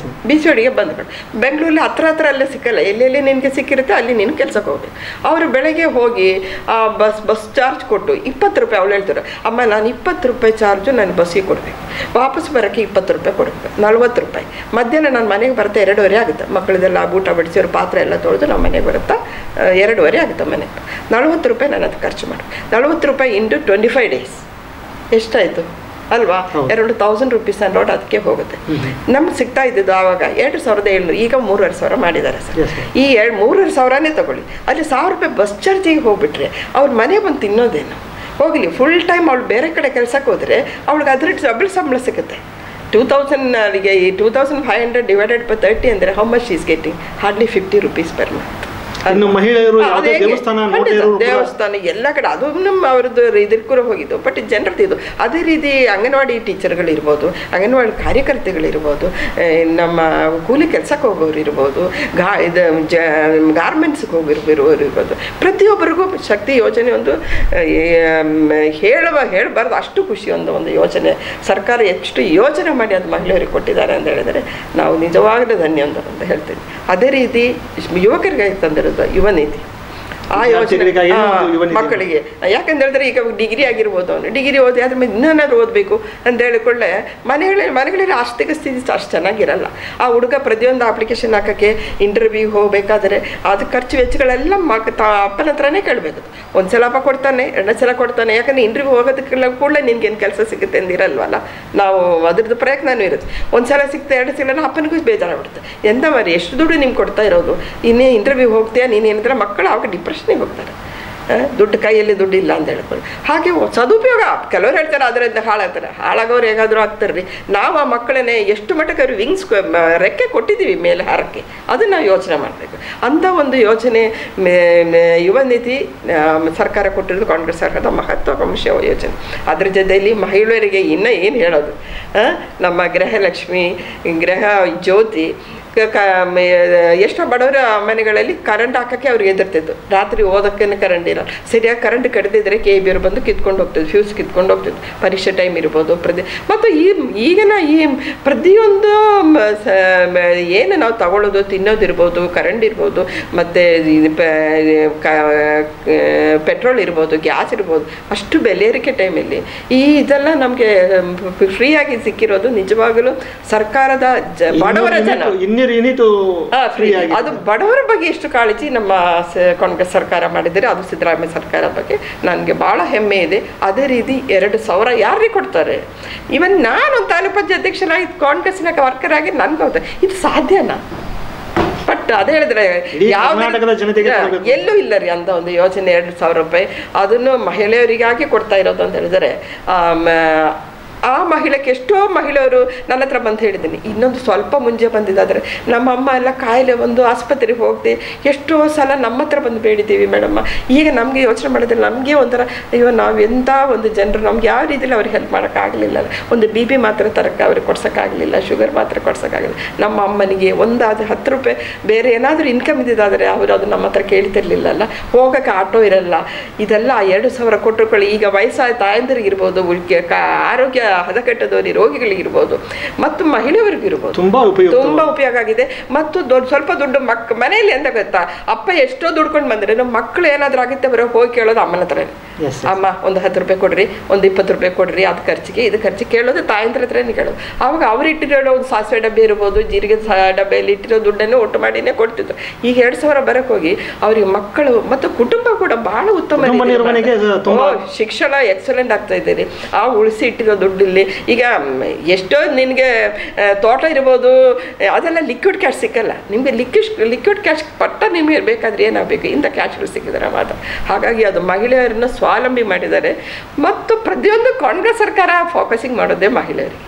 ಬಿಸಿ ಅಡುಗೆ ಬಂದ್ಕೊಂಡು ಬೆಂಗಳೂರಲ್ಲಿ ಹತ್ರ ಅಲ್ಲೇ ಸಿಕ್ಕಲ್ಲ, ಎಲ್ಲೆಲ್ಲಿ ನಿನಗೆ ಸಿಕ್ಕಿರುತ್ತೆ ಅಲ್ಲಿ ನೀನು ಕೆಲಸಕ್ಕೆ ಹೋಗ್ಬೇಕು. ಅವರು ಬೆಳಗ್ಗೆ ಹೋಗಿ ಬಸ್ ಚಾರ್ಜ್ ಕೊಟ್ಟು 20 ರೂಪಾಯಿ, ಅವಳು ಹೇಳ್ತಾರೆ ಅಮ್ಮ ನಾನು 20 ರೂಪಾಯಿ ಚಾರ್ಜು ನಾನು ಬಸ್ಸಿಗೆ ಕೊಡಬೇಕು, ವಾಪಸ್ ಬರೋಕ್ಕೆ 20 ರೂಪಾಯಿ ಕೊಡಬೇಕು, 40 ರೂಪಾಯಿ. ಮಧ್ಯಾಹ್ನ ನಾನು ಮನೆಗೆ ಬರುತ್ತೆ 2:30 ಆಗುತ್ತೆ, ಮಕ್ಕಳದೆಲ್ಲ ಊಟ ಬಡಿಸಿರೋ ಪಾತ್ರೆ ಎಲ್ಲ ತೊಳೆದು ನಮ್ಮ ಮನೆಗೆ ಬರುತ್ತಾ 2:30 ಆಗುತ್ತೆ ಮನೆಗೆ. 40 ರೂಪಾಯಿ ನಾನು ಅದು ಖರ್ಚು ಮಾಡಿ, 40 ರೂಪಾಯಿ ಇಂಟು 25 ಡೇಸ್ ಎಷ್ಟಾಯಿತು ಅಲ್ವಾ, 2,000 ರೂಪೀಸ್ ನೋಟ್ ಅದಕ್ಕೆ ಹೋಗುತ್ತೆ. ನಮ್ಗೆ ಸಿಗ್ತಾ ಇದ್ದಿದ್ದು ಆವಾಗ 2,700, ಈಗ 3,500 ಮಾಡಿದ್ದಾರೆ ಸರ್. ಈ 3,500ನೇ ತಗೊಳ್ಳಿ, ಅಲ್ಲಿ 1,000 ರೂಪಾಯಿ ಬಸ್ ಚಾರ್ಜಿಗೆ ಹೋಗ್ಬಿಟ್ರೆ ಅವ್ರ ಮನೆ ಬಂದು ತಿನ್ನೋದೇನು, ಹೋಗಲಿ ಫುಲ್ ಟೈಮ್ ಅವಳು ಬೇರೆ ಕಡೆ ಕೆಲಸಕ್ಕೆ ಹೋದರೆ ಅವಳಿಗೆ ಅದ್ರ ಡಬಲ್ ಸಂಬಳ ಸಿಗುತ್ತೆ. 2000 ಈ 2500 ಡಿವೈಡೆಡ್ ಬೈ 30 ಅಂದರೆ how much is getting hardly 50 rupees per month. ಇನ್ನು ಮಹಿಳೆಯರು ಯಾವುದೇ ದೇವಸ್ಥಾನ ಎಲ್ಲ ಕಡೆ ಅದು ನಮ್ಮ ಅವ್ರದ್ದು ಇದಕ್ಕೆ ಕೂಡ ಹೋಗಿದ್ದು. ಬಟ್ ಜನರದ್ದು ಇದು ಅದೇ ರೀತಿ ಅಂಗನವಾಡಿ ಟೀಚರ್ಗಳಿರ್ಬೋದು, ಅಂಗನವಾಡಿ ಕಾರ್ಯಕರ್ತೆಗಳಿರ್ಬೋದು, ನಮ್ಮ ಕೂಲಿ ಕೆಲಸಕ್ಕೆ ಹೋಗೋರು ಇರ್ಬೋದು, ಗಾರ್ಮೆಂಟ್ಸ್ಗೆ ಹೋಗಿರೋರು ಇರ್ಬೋದು, ಪ್ರತಿಯೊಬ್ಬರಿಗೂ ಶಕ್ತಿ ಯೋಜನೆ ಒಂದು ಹೇಳಬಾರ್ದು ಅಷ್ಟು ಖುಷಿ ಒಂದು ಯೋಜನೆ. ಸರ್ಕಾರ ಎಷ್ಟು ಯೋಜನೆ ಮಾಡಿ ಅದು ಮಹಿಳೆಯರಿಗೆ ಕೊಟ್ಟಿದ್ದಾರೆ ಅಂತ ಹೇಳಿದರೆ ನಾವು ನಿಜವಾಗಲೂ ಧನ್ಯ ಅಂತ ಹೇಳ್ತೀನಿ. ಅದೇ ರೀತಿ ಯುವಕರಿಗೆ ತಂದಿರೋದು ಯುವ ನಿಧಿ, ಆ ಯೋಜನೆ ಮಕ್ಕಳಿಗೆ. ಯಾಕಂತ ಹೇಳಿದ್ರೆ ಈಗ ಡಿಗ್ರಿ ಆಗಿರ್ಬೋದು, ಡಿಗ್ರಿ ಓದಿ ಅದ್ರ ಮೇಲೆ ಇನ್ನೇನಾದ್ರು ಓದಬೇಕು ಅಂತ ಹೇಳಿಕೊಳ್ಳೆ ಮನೆಗಳಲ್ಲಿ ಆರ್ಥಿಕ ಸ್ಥಿತಿ ಅಷ್ಟು ಚೆನ್ನಾಗಿರಲ್ಲ. ಆ ಹುಡುಗ ಪ್ರತಿಯೊಂದು ಅಪ್ಲಿಕೇಶನ್ ಹಾಕೋಕ್ಕೆ ಇಂಟರ್ವ್ಯೂಗೆ ಹೋಗಬೇಕಾದ್ರೆ ಅದು ಖರ್ಚು ವೆಚ್ಚಗಳೆಲ್ಲ ಅಪ್ಪನ ಹತ್ರನೇ ಕೇಳಬೇಕು. ಒಂದು ಸಲ ಅಪ್ಪ ಕೊಡ್ತಾನೆ, 2 ಸಲ ಕೊಡ್ತಾನೆ. ಯಾಕಂದರೆ ಇಂಟರ್ವ್ಯೂ ಹೋಗೋದಕ್ಕೆಲ್ಲ ಕೂಡಲೇ ನಿನ್ಗೇನು ಕೆಲಸ ಸಿಗುತ್ತೆ ಅಂದಿರಲ್ವಲ್ಲ, ನಾವು ಅದ್ರದ್ದು ಪ್ರಯತ್ನವೂ ಇರುತ್ತೆ. ಒಂದು ಸಲ ಸಿಗ್ತಾ 2 ಸಲ ಅಪ್ಪನಿಗೂ ಬೇಜಾರಾಗ್ಬಿಡುತ್ತೆ. ಎಂತ ಮಾಡಿ ಎಷ್ಟು ದುಡ್ಡು ನಿಮ್ಗೆ ಕೊಡ್ತಾ ಇರೋದು, ಇನ್ನೇ ಇಂಟರ್ವ್ಯೂ ಹೋಗ್ತೀಯಾ ನೀನೇನಿದ್ರೆ ಮಕ್ಕಳು ಅವಾಗ ಡಿಪ್ರೆಷನ್ಗೆ ಹೋಗ್ತಾರೆ. ದುಡ್ಡು ಕೈಯಲ್ಲಿ ದುಡ್ಡು ಇಲ್ಲ ಅಂತ ಹೇಳ್ಕೊಂಡು ಹಾಗೆ ಸದುಪಯೋಗ ಕೆಲವರು ಹೇಳ್ತಾರೆ ಅದರಿಂದ ಹಾಳಾಗ್ತಾರೆ. ಹಾಳಾಗೋರು ಹೇಗಾದರೂ ಆಗ್ತಾರೆ ರೀ. ನಾವು ಆ ಮಕ್ಕಳನ್ನೇ ಎಷ್ಟು ಮಟ್ಟಕ್ಕೆ ಅವ್ರು ವಿಂಗ್ಸ್ ರೆಕ್ಕೆ ಕೊಟ್ಟಿದ್ದೀವಿ ಮೇಲೆ ಹಾರಕ್ಕೆ, ಅದನ್ನು ನಾವು ಯೋಚನೆ ಮಾಡಬೇಕು. ಅಂಥ ಒಂದು ಯೋಜನೆ ಯುವ ನಿಧಿ ಸರ್ಕಾರ ಕೊಟ್ಟಿರೋದು ಕಾಂಗ್ರೆಸ್ ಸರ್ಕಾರದ ಮಹತ್ವಾಕಾಂಕ್ಷೆ ಯೋಜನೆ. ಅದ್ರ ಜೊತೆಯಲ್ಲಿ ಮಹಿಳೆಯರಿಗೆ ಇನ್ನೂ ಏನು ಹೇಳೋದು, ನಮ್ಮ ಗೃಹಲಕ್ಷ್ಮಿ, ಗೃಹ ಜ್ಯೋತಿ, ಎಷ್ಟೋ ಬಡವರ ಮನೆಗಳಲ್ಲಿ ಕರೆಂಟ್ ಹಾಕೋಕ್ಕೆ ಅವ್ರಿಗೆ ಎದುರ್ತಿದ್ದು. ರಾತ್ರಿ ಓದೋಕ್ಕೇ ಕರೆಂಟ್ ಇರಲ್ಲ, ಸರಿಯಾಗಿ ಕರೆಂಟ್ ಕಡಿದಿದ್ರೆ KBR ಬಂದು ಕಿತ್ಕೊಂಡು ಹೋಗ್ತಿದ್ದು, ಫ್ಯೂಸ್ ಕಿತ್ಕೊಂಡು ಹೋಗ್ತಿದ್ದು. ಪರೀಕ್ಷೆ ಟೈಮ್ ಇರ್ಬೋದು, ಮತ್ತು ಈಗಿನ ಈ ಪ್ರತಿಯೊಂದು ಏನು ನಾವು ತಗೊಳ್ಳೋದು ತಿನ್ನೋದಿರ್ಬೋದು, ಕರೆಂಟ್ ಇರ್ಬೋದು, ಮತ್ತು ಪೆಟ್ರೋಲ್ ಇರ್ಬೋದು, ಗ್ಯಾಸ್ ಇರ್ಬೋದು, ಅಷ್ಟು ಬೆಲೆ ಏರಿಕೆ ಟೈಮಲ್ಲಿ ಇದೆಲ್ಲ ನಮಗೆ ಫ್ರೀಯಾಗಿ ಸಿಕ್ಕಿರೋದು ನಿಜವಾಗಲೂ ಸರ್ಕಾರದ ಬಡವರ ಜನ ಅದು ಬಡವರ ಬಗ್ಗೆ ಎಷ್ಟು ಕಾಳಜಿ ನಮ್ಮ ಕಾಂಗ್ರೆಸ್ ಸರ್ಕಾರ ಮಾಡಿದರೆ, ಅದು ಸಿದ್ದರಾಮಯ್ಯ ಸರ್ಕಾರ ಬಗ್ಗೆ ನನಗೆ ಭಾಳ ಹೆಮ್ಮೆ ಇದೆ. ಅದೇ ರೀತಿ 2,000 ಯಾರಿಗೆ ಕೊಡ್ತಾರೆ? ಇವನ್ ನಾನು ತಾಲೂಕು ಪಂಚಾಯತ್ ಅಧ್ಯಕ್ಷರಾಗಿ ಕಾಂಗ್ರೆಸ್ನ ವರ್ಕರ್ ಆಗಿ ನನ್ಗೆ ಹೋಗ್ತದೆ, ಇದು ಸಾಧ್ಯನಾ? ಬಟ್ ಅದೇ ಹೇಳಿದ್ರೆ ಎಲ್ಲೂ ಇಲ್ಲ ರೀ ಅಂತ ಒಂದು ಯೋಜನೆ. 2,000 ರೂಪಾಯಿ ಅದನ್ನು ಮಹಿಳೆಯರಿಗಾಗಿ ಕೊಡ್ತಾ ಇರೋದು ಅಂತ ಹೇಳಿದರೆ, ಆ ಮಹಿಳೆಗೆ ಎಷ್ಟೋ ಮಹಿಳೆಯರು ನನ್ನ ಹತ್ರ ಬಂದು ಹೇಳಿದ್ದೀನಿ, ಇನ್ನೊಂದು ಸ್ವಲ್ಪ ಮುಂಚೆ ಬಂದಿದ್ದಾದರೆ ನಮ್ಮ ಅಮ್ಮ ಎಲ್ಲ ಕಾಯಿಲೆ ಒಂದು ಆಸ್ಪತ್ರೆಗೆ ಹೋಗದೆ ಎಷ್ಟೋ ಸಲ ನಮ್ಮ ಹತ್ರ ಬಂದು ಬೇಡಿದ್ದೀವಿ ಮೇಡಮ್ಮ. ಈಗ ನಮಗೆ ಯೋಚನೆ ಮಾಡಿದ್ರೆ ನಮಗೆ ಒಂಥರ ಅಯ್ಯೋ ನಾವು ಎಂಥ ಒಂದು ಜನರು, ನಮ್ಗೆ ಯಾವ ರೀತಿಯಲ್ಲಿ ಅವ್ರಿಗೆ ಹೆಲ್ಪ್ ಮಾಡೋಕ್ಕಾಗಲಿಲ್ಲ. ಒಂದು BP ಮಾತ್ರ ತರಕ್ಕೆ ಅವ್ರಿಗೆ ಕೊಡ್ಸೋಕ್ಕಾಗಲಿಲ್ಲ, ಶುಗರ್ ಮಾತ್ರ ಕೊಡ್ಸೋಕ್ಕಾಗಲಿಲ್ಲ. ನಮ್ಮ ಅಮ್ಮನಿಗೆ ಒಂದಾದ 10 ರೂಪಾಯಿ ಬೇರೆ ಏನಾದರೂ ಇನ್ಕಮ್ ಇದ್ದಿದ್ದಾದರೆ ಅವರು ಅದು ನಮ್ಮ ಹತ್ರ ಕೇಳ್ತಿರ್ಲಿಲ್ಲಲ್ಲ, ಹೋಗೋಕ್ಕೆ ಆಟೋ ಇರಲ್ಲ. ಇದೆಲ್ಲ 2,000 ಕೊಟ್ಟರುಕೊಳ್ಳಿ. ಈಗ ವಯಸ್ಸಾದ ತಾಯಂದಿರಿಗಿರ್ಬೋದು, ಆರೋಗ್ಯ ಹದಗೆಟ್ಟದವರಿಗೆ, ರೋಗಿಗಳಿಗಿರ್ಬೋದು, ಮತ್ತು ಮಹಿಳೆಯರಿಗಿರ್ಬೋದು ತುಂಬ ಉಪಯೋಗ ಆಗಿದೆ. ಮತ್ತು ಸ್ವಲ್ಪ ದುಡ್ಡು ಮನೆಯಲ್ಲಿ ಎಂತ ಗೊತ್ತಾ, ಅಪ್ಪ ಎಷ್ಟೋ ದುಡ್ಕೊಂಡು ಬಂದರೆ ನಮ್ಮ ಮಕ್ಕಳು ಏನಾದರೂ ಆಗುತ್ತೆ ಬರೋ ಹೋಗಿ ಕೇಳೋದು ಅಮ್ಮನ ಹತ್ರನೇ. ಅಮ್ಮ ಒಂದು 10 ರೂಪಾಯಿ ಕೊಡ್ರಿ, ಒಂದು 20 ರೂಪಾಯಿ ಕೊಡ್ರಿ, ಅದು ಖರ್ಚಿಗೆ ಇದು ಖರ್ಚಿಗೆ ಕೇಳೋದು ತಾಯಂದ್ರ ಹತ್ರನೇ ಕೇಳೋದು. ಆವಾಗ ಅವ್ರು ಇಟ್ಟಿರೋ ಒಂದು ಸಾಸಿವೆ ಡಬ್ಬೆ ಇರ್ಬೋದು, ಜೀರಿಗೆ ಡಬ್ಬೆಯಲ್ಲಿ ಇಟ್ಟಿರೋ ದುಡ್ಡನ್ನು ಒಟ್ಟು ಮಾಡಿನೇ ಕೊಡ್ತಿದ್ರು. ಈಗ 2,000 ಬರಕ್ಕೆ ಹೋಗಿ ಅವರಿಗೆ ಮಕ್ಕಳು ಮತ್ತು ಕುಟುಂಬ ಕೂಡ ಬಹಳ ಉತ್ತಮ ಶಿಕ್ಷಣ ಎಕ್ಸಲೆಂಟ್ ಆಗ್ತಾ ಇದ್ದೀರಿ. ಆ ಉಳಿಸಿ ಇಟ್ಟಿರೋ ದುಡ್ಡಿಲ್ಲಿ ಈಗ ಎಷ್ಟೋ ನಿನಗೆ ತೋಟ ಇರ್ಬೋದು, ಅದೆಲ್ಲ ಲಿಕ್ವಿಡ್ ಕ್ಯಾಶ್ ಸಿಕ್ಕಲ್ಲ ನಿಮಗೆ. ಲಿಕ್ವಿಡ್ ಕ್ಯಾಶ್ ಪಟ್ಟ ನಿಮಗೆ ಬೇಕಾದ್ರೆ ಏನಾಗಬೇಕು, ಇಂಥ ಕ್ಯಾಶ್ಗಳು ಸಿಕ್ಕಿದ್ದಾರೆ ಮಾತ್ರ. ಹಾಗಾಗಿ ಅದು ಮಹಿಳೆಯರನ್ನು ಸ್ವಾವಲಂಬಿ ಮಾಡಿದ್ದಾರೆ. ಮತ್ತು ಪ್ರತಿಯೊಂದು ಕಾಂಗ್ರೆಸ್ ಸರ್ಕಾರ ಫೋಕಸಿಂಗ್ ಮಾಡೋದೇ ಮಹಿಳೆಯರಿಗೆ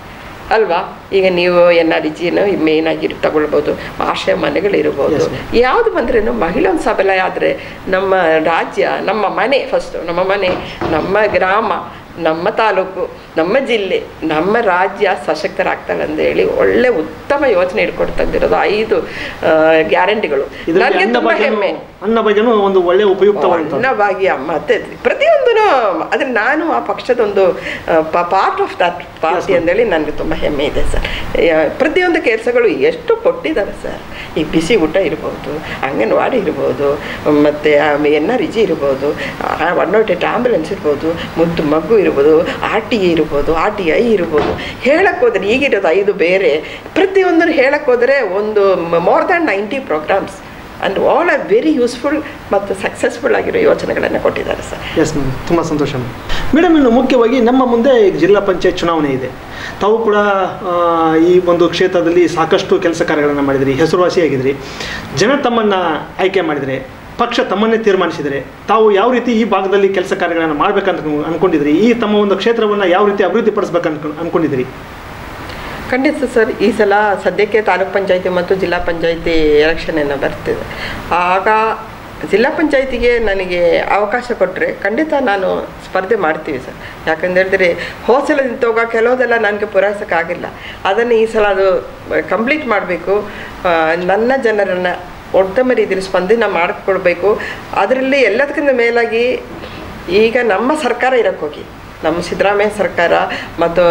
ಅಲ್ವಾ. ಈಗ ನೀವು NRGನ ಮೇನ್ ಆಗಿ ತಗೊಳ್ಬೋದು, ಆಶ್ರಯ ಮನೆಗಳಿರ್ಬೋದು, ಯಾವುದು ಬಂದ್ರೇನು ಮಹಿಳೆ ಒಂದು ಸಬಲ ಆದರೆ ನಮ್ಮ ರಾಜ್ಯ, ನಮ್ಮ ಮನೆ, ಫಸ್ಟು ನಮ್ಮ ಮನೆ, ನಮ್ಮ ಗ್ರಾಮ, ನಮ್ಮ ತಾಲೂಕು, ನಮ್ಮ ಜಿಲ್ಲೆ, ನಮ್ಮ ರಾಜ್ಯ ಸಶಕ್ತರಾಗ್ತಾರೆ ಅಂತೇಳಿ ಒಳ್ಳೆ ಉತ್ತಮ ಯೋಚನೆ ಇಟ್ಕೊಂಡು ತಂದಿರೋದು 5 ಗ್ಯಾರಂಟಿಗಳು. ನನಗೆ ತುಂಬ ಹೆಮ್ಮೆ. ಅನ್ನ ಬಗ್ಗೆನೂ ಒಂದು ಒಳ್ಳೆ ಉಪಯುಕ್ತವಾದ ಅನ್ನಭಾಗ್ಯ ಮತ್ತೆ ಪ್ರತಿಯೊಂದೂ ಆದರೆ ನಾನು ಆ ಪಕ್ಷದೊಂದು ಪಾರ್ಟ್ ಆಫ್ ದಟ್ ಪಾರ್ಟಿ ಅಂತೇಳಿ ನನಗೆ ತುಂಬ ಹೆಮ್ಮೆ ಇದೆ ಸರ್. ಪ್ರತಿಯೊಂದು ಕೆಲಸಗಳು ಎಷ್ಟು ಕೊಟ್ಟಿದ್ದಾರೆ ಸರ್. ಈ ಬಿಸಿ ಊಟ ಇರ್ಬೋದು, ಅಂಗನವಾಡಿ ಇರ್ಬೋದು, ಮತ್ತು NRG ಇರ್ಬೋದು, 108 ಆಂಬುಲೆನ್ಸ್ ಇರ್ಬೋದು, ಮುದ್ದು ಮಗು ಇರ್ಬೋದು, RTA ಇರ್ಬೋದು, RTI ಇರ್ಬೋದು. ಹೇಳಕ್ಕೆ ಹೋದರೆ ಈಗಿರೋದು 5 ಬೇರೆ, ಪ್ರತಿಯೊಂದನ್ನು ಹೇಳಕ್ಕೆ ಹೋದರೆ ಒಂದು more than 90 programs and all are very useful ಮತ್ತು ಸಕ್ಸಸ್ಫುಲ್ ಆಗಿರೋ ಯೋಜನೆಗಳನ್ನು ಕೊಟ್ಟಿದ್ದಾರೆ ಸರ್. ಎಸ್ ಮೇಡಮ್, ತುಂಬ ಸಂತೋಷ ಮೇಡಮ್. ಇನ್ನು ಮುಖ್ಯವಾಗಿ ನಮ್ಮ ಮುಂದೆ ಜಿಲ್ಲಾ ಪಂಚಾಯತ್ ಚುನಾವಣೆ ಇದೆ. ತಾವು ಕೂಡ ಈ ಒಂದು ಕ್ಷೇತ್ರದಲ್ಲಿ ಸಾಕಷ್ಟು ಕೆಲಸ ಕಾರ್ಯಗಳನ್ನು ಮಾಡಿದಿರಿ, ಹೆಸರುವಾಸಿಯಾಗಿದ್ರಿ. ಜನ ತಮ್ಮನ್ನು ಆಯ್ಕೆ ಮಾಡಿದರೆ, ಪಕ್ಷ ತಮ್ಮನ್ನೇ ತೀರ್ಮಾನಿಸಿದರೆ, ತಾವು ಯಾವ ರೀತಿ ಈ ಭಾಗದಲ್ಲಿ ಕೆಲಸ ಕಾರ್ಯಗಳನ್ನು ಮಾಡಬೇಕಂತ ಅಂದ್ಕೊಂಡಿದ್ರಿ? ಈ ತಮ್ಮ ಒಂದು ಕ್ಷೇತ್ರವನ್ನು ಯಾವ ರೀತಿ ಅಭಿವೃದ್ಧಿ ಪಡಿಸ್ಬೇಕಂತ ಅಂದ್ಕೊಂಡಿದ್ರಿ? ಖಂಡಿತ ಸರ್. ಈ ಸಲ ಸದ್ಯಕ್ಕೆ ತಾಲೂಕ್ ಪಂಚಾಯತಿ ಮತ್ತು ಜಿಲ್ಲಾ ಪಂಚಾಯತಿ ಎಲೆಕ್ಷನ್ ಏನೋ ಬರ್ತಿದೆ. ಆಗ ಜಿಲ್ಲಾ ಪಂಚಾಯತಿಗೆ ನನಗೆ ಅವಕಾಶ ಕೊಟ್ಟರೆ ಖಂಡಿತ ನಾನು ಸ್ಪರ್ಧೆ ಮಾಡ್ತೀವಿ ಸರ್. ಯಾಕಂತ ಹೇಳಿದ್ರೆ ಹೋಸಲ ನಿಂತೋಗ ಕೆಲವುದೆಲ್ಲ ನನಗೆ ಪೂರೈಸೋಕ್ಕಾಗಿಲ್ಲ. ಅದನ್ನು ಈ ಸಲ ಅದು ಕಂಪ್ಲೀಟ್ ಮಾಡಬೇಕು. ನನ್ನ ಜನರನ್ನು ಉತ್ತಮ ರೀತಿಯಲ್ಲಿ ಸ್ಪಂದನೆ ಮಾಡಿಕೊಡ್ಬೇಕು. ಅದರಲ್ಲಿ ಎಲ್ಲದಕ್ಕಿಂತ ಮೇಲಾಗಿ ಈಗ ನಮ್ಮ ಸರ್ಕಾರ ಇರೋಕ್ಕೋಗಿ ನಮ್ಮ ಸಿದ್ದರಾಮಯ್ಯ ಸರ್ಕಾರ ಮತ್ತು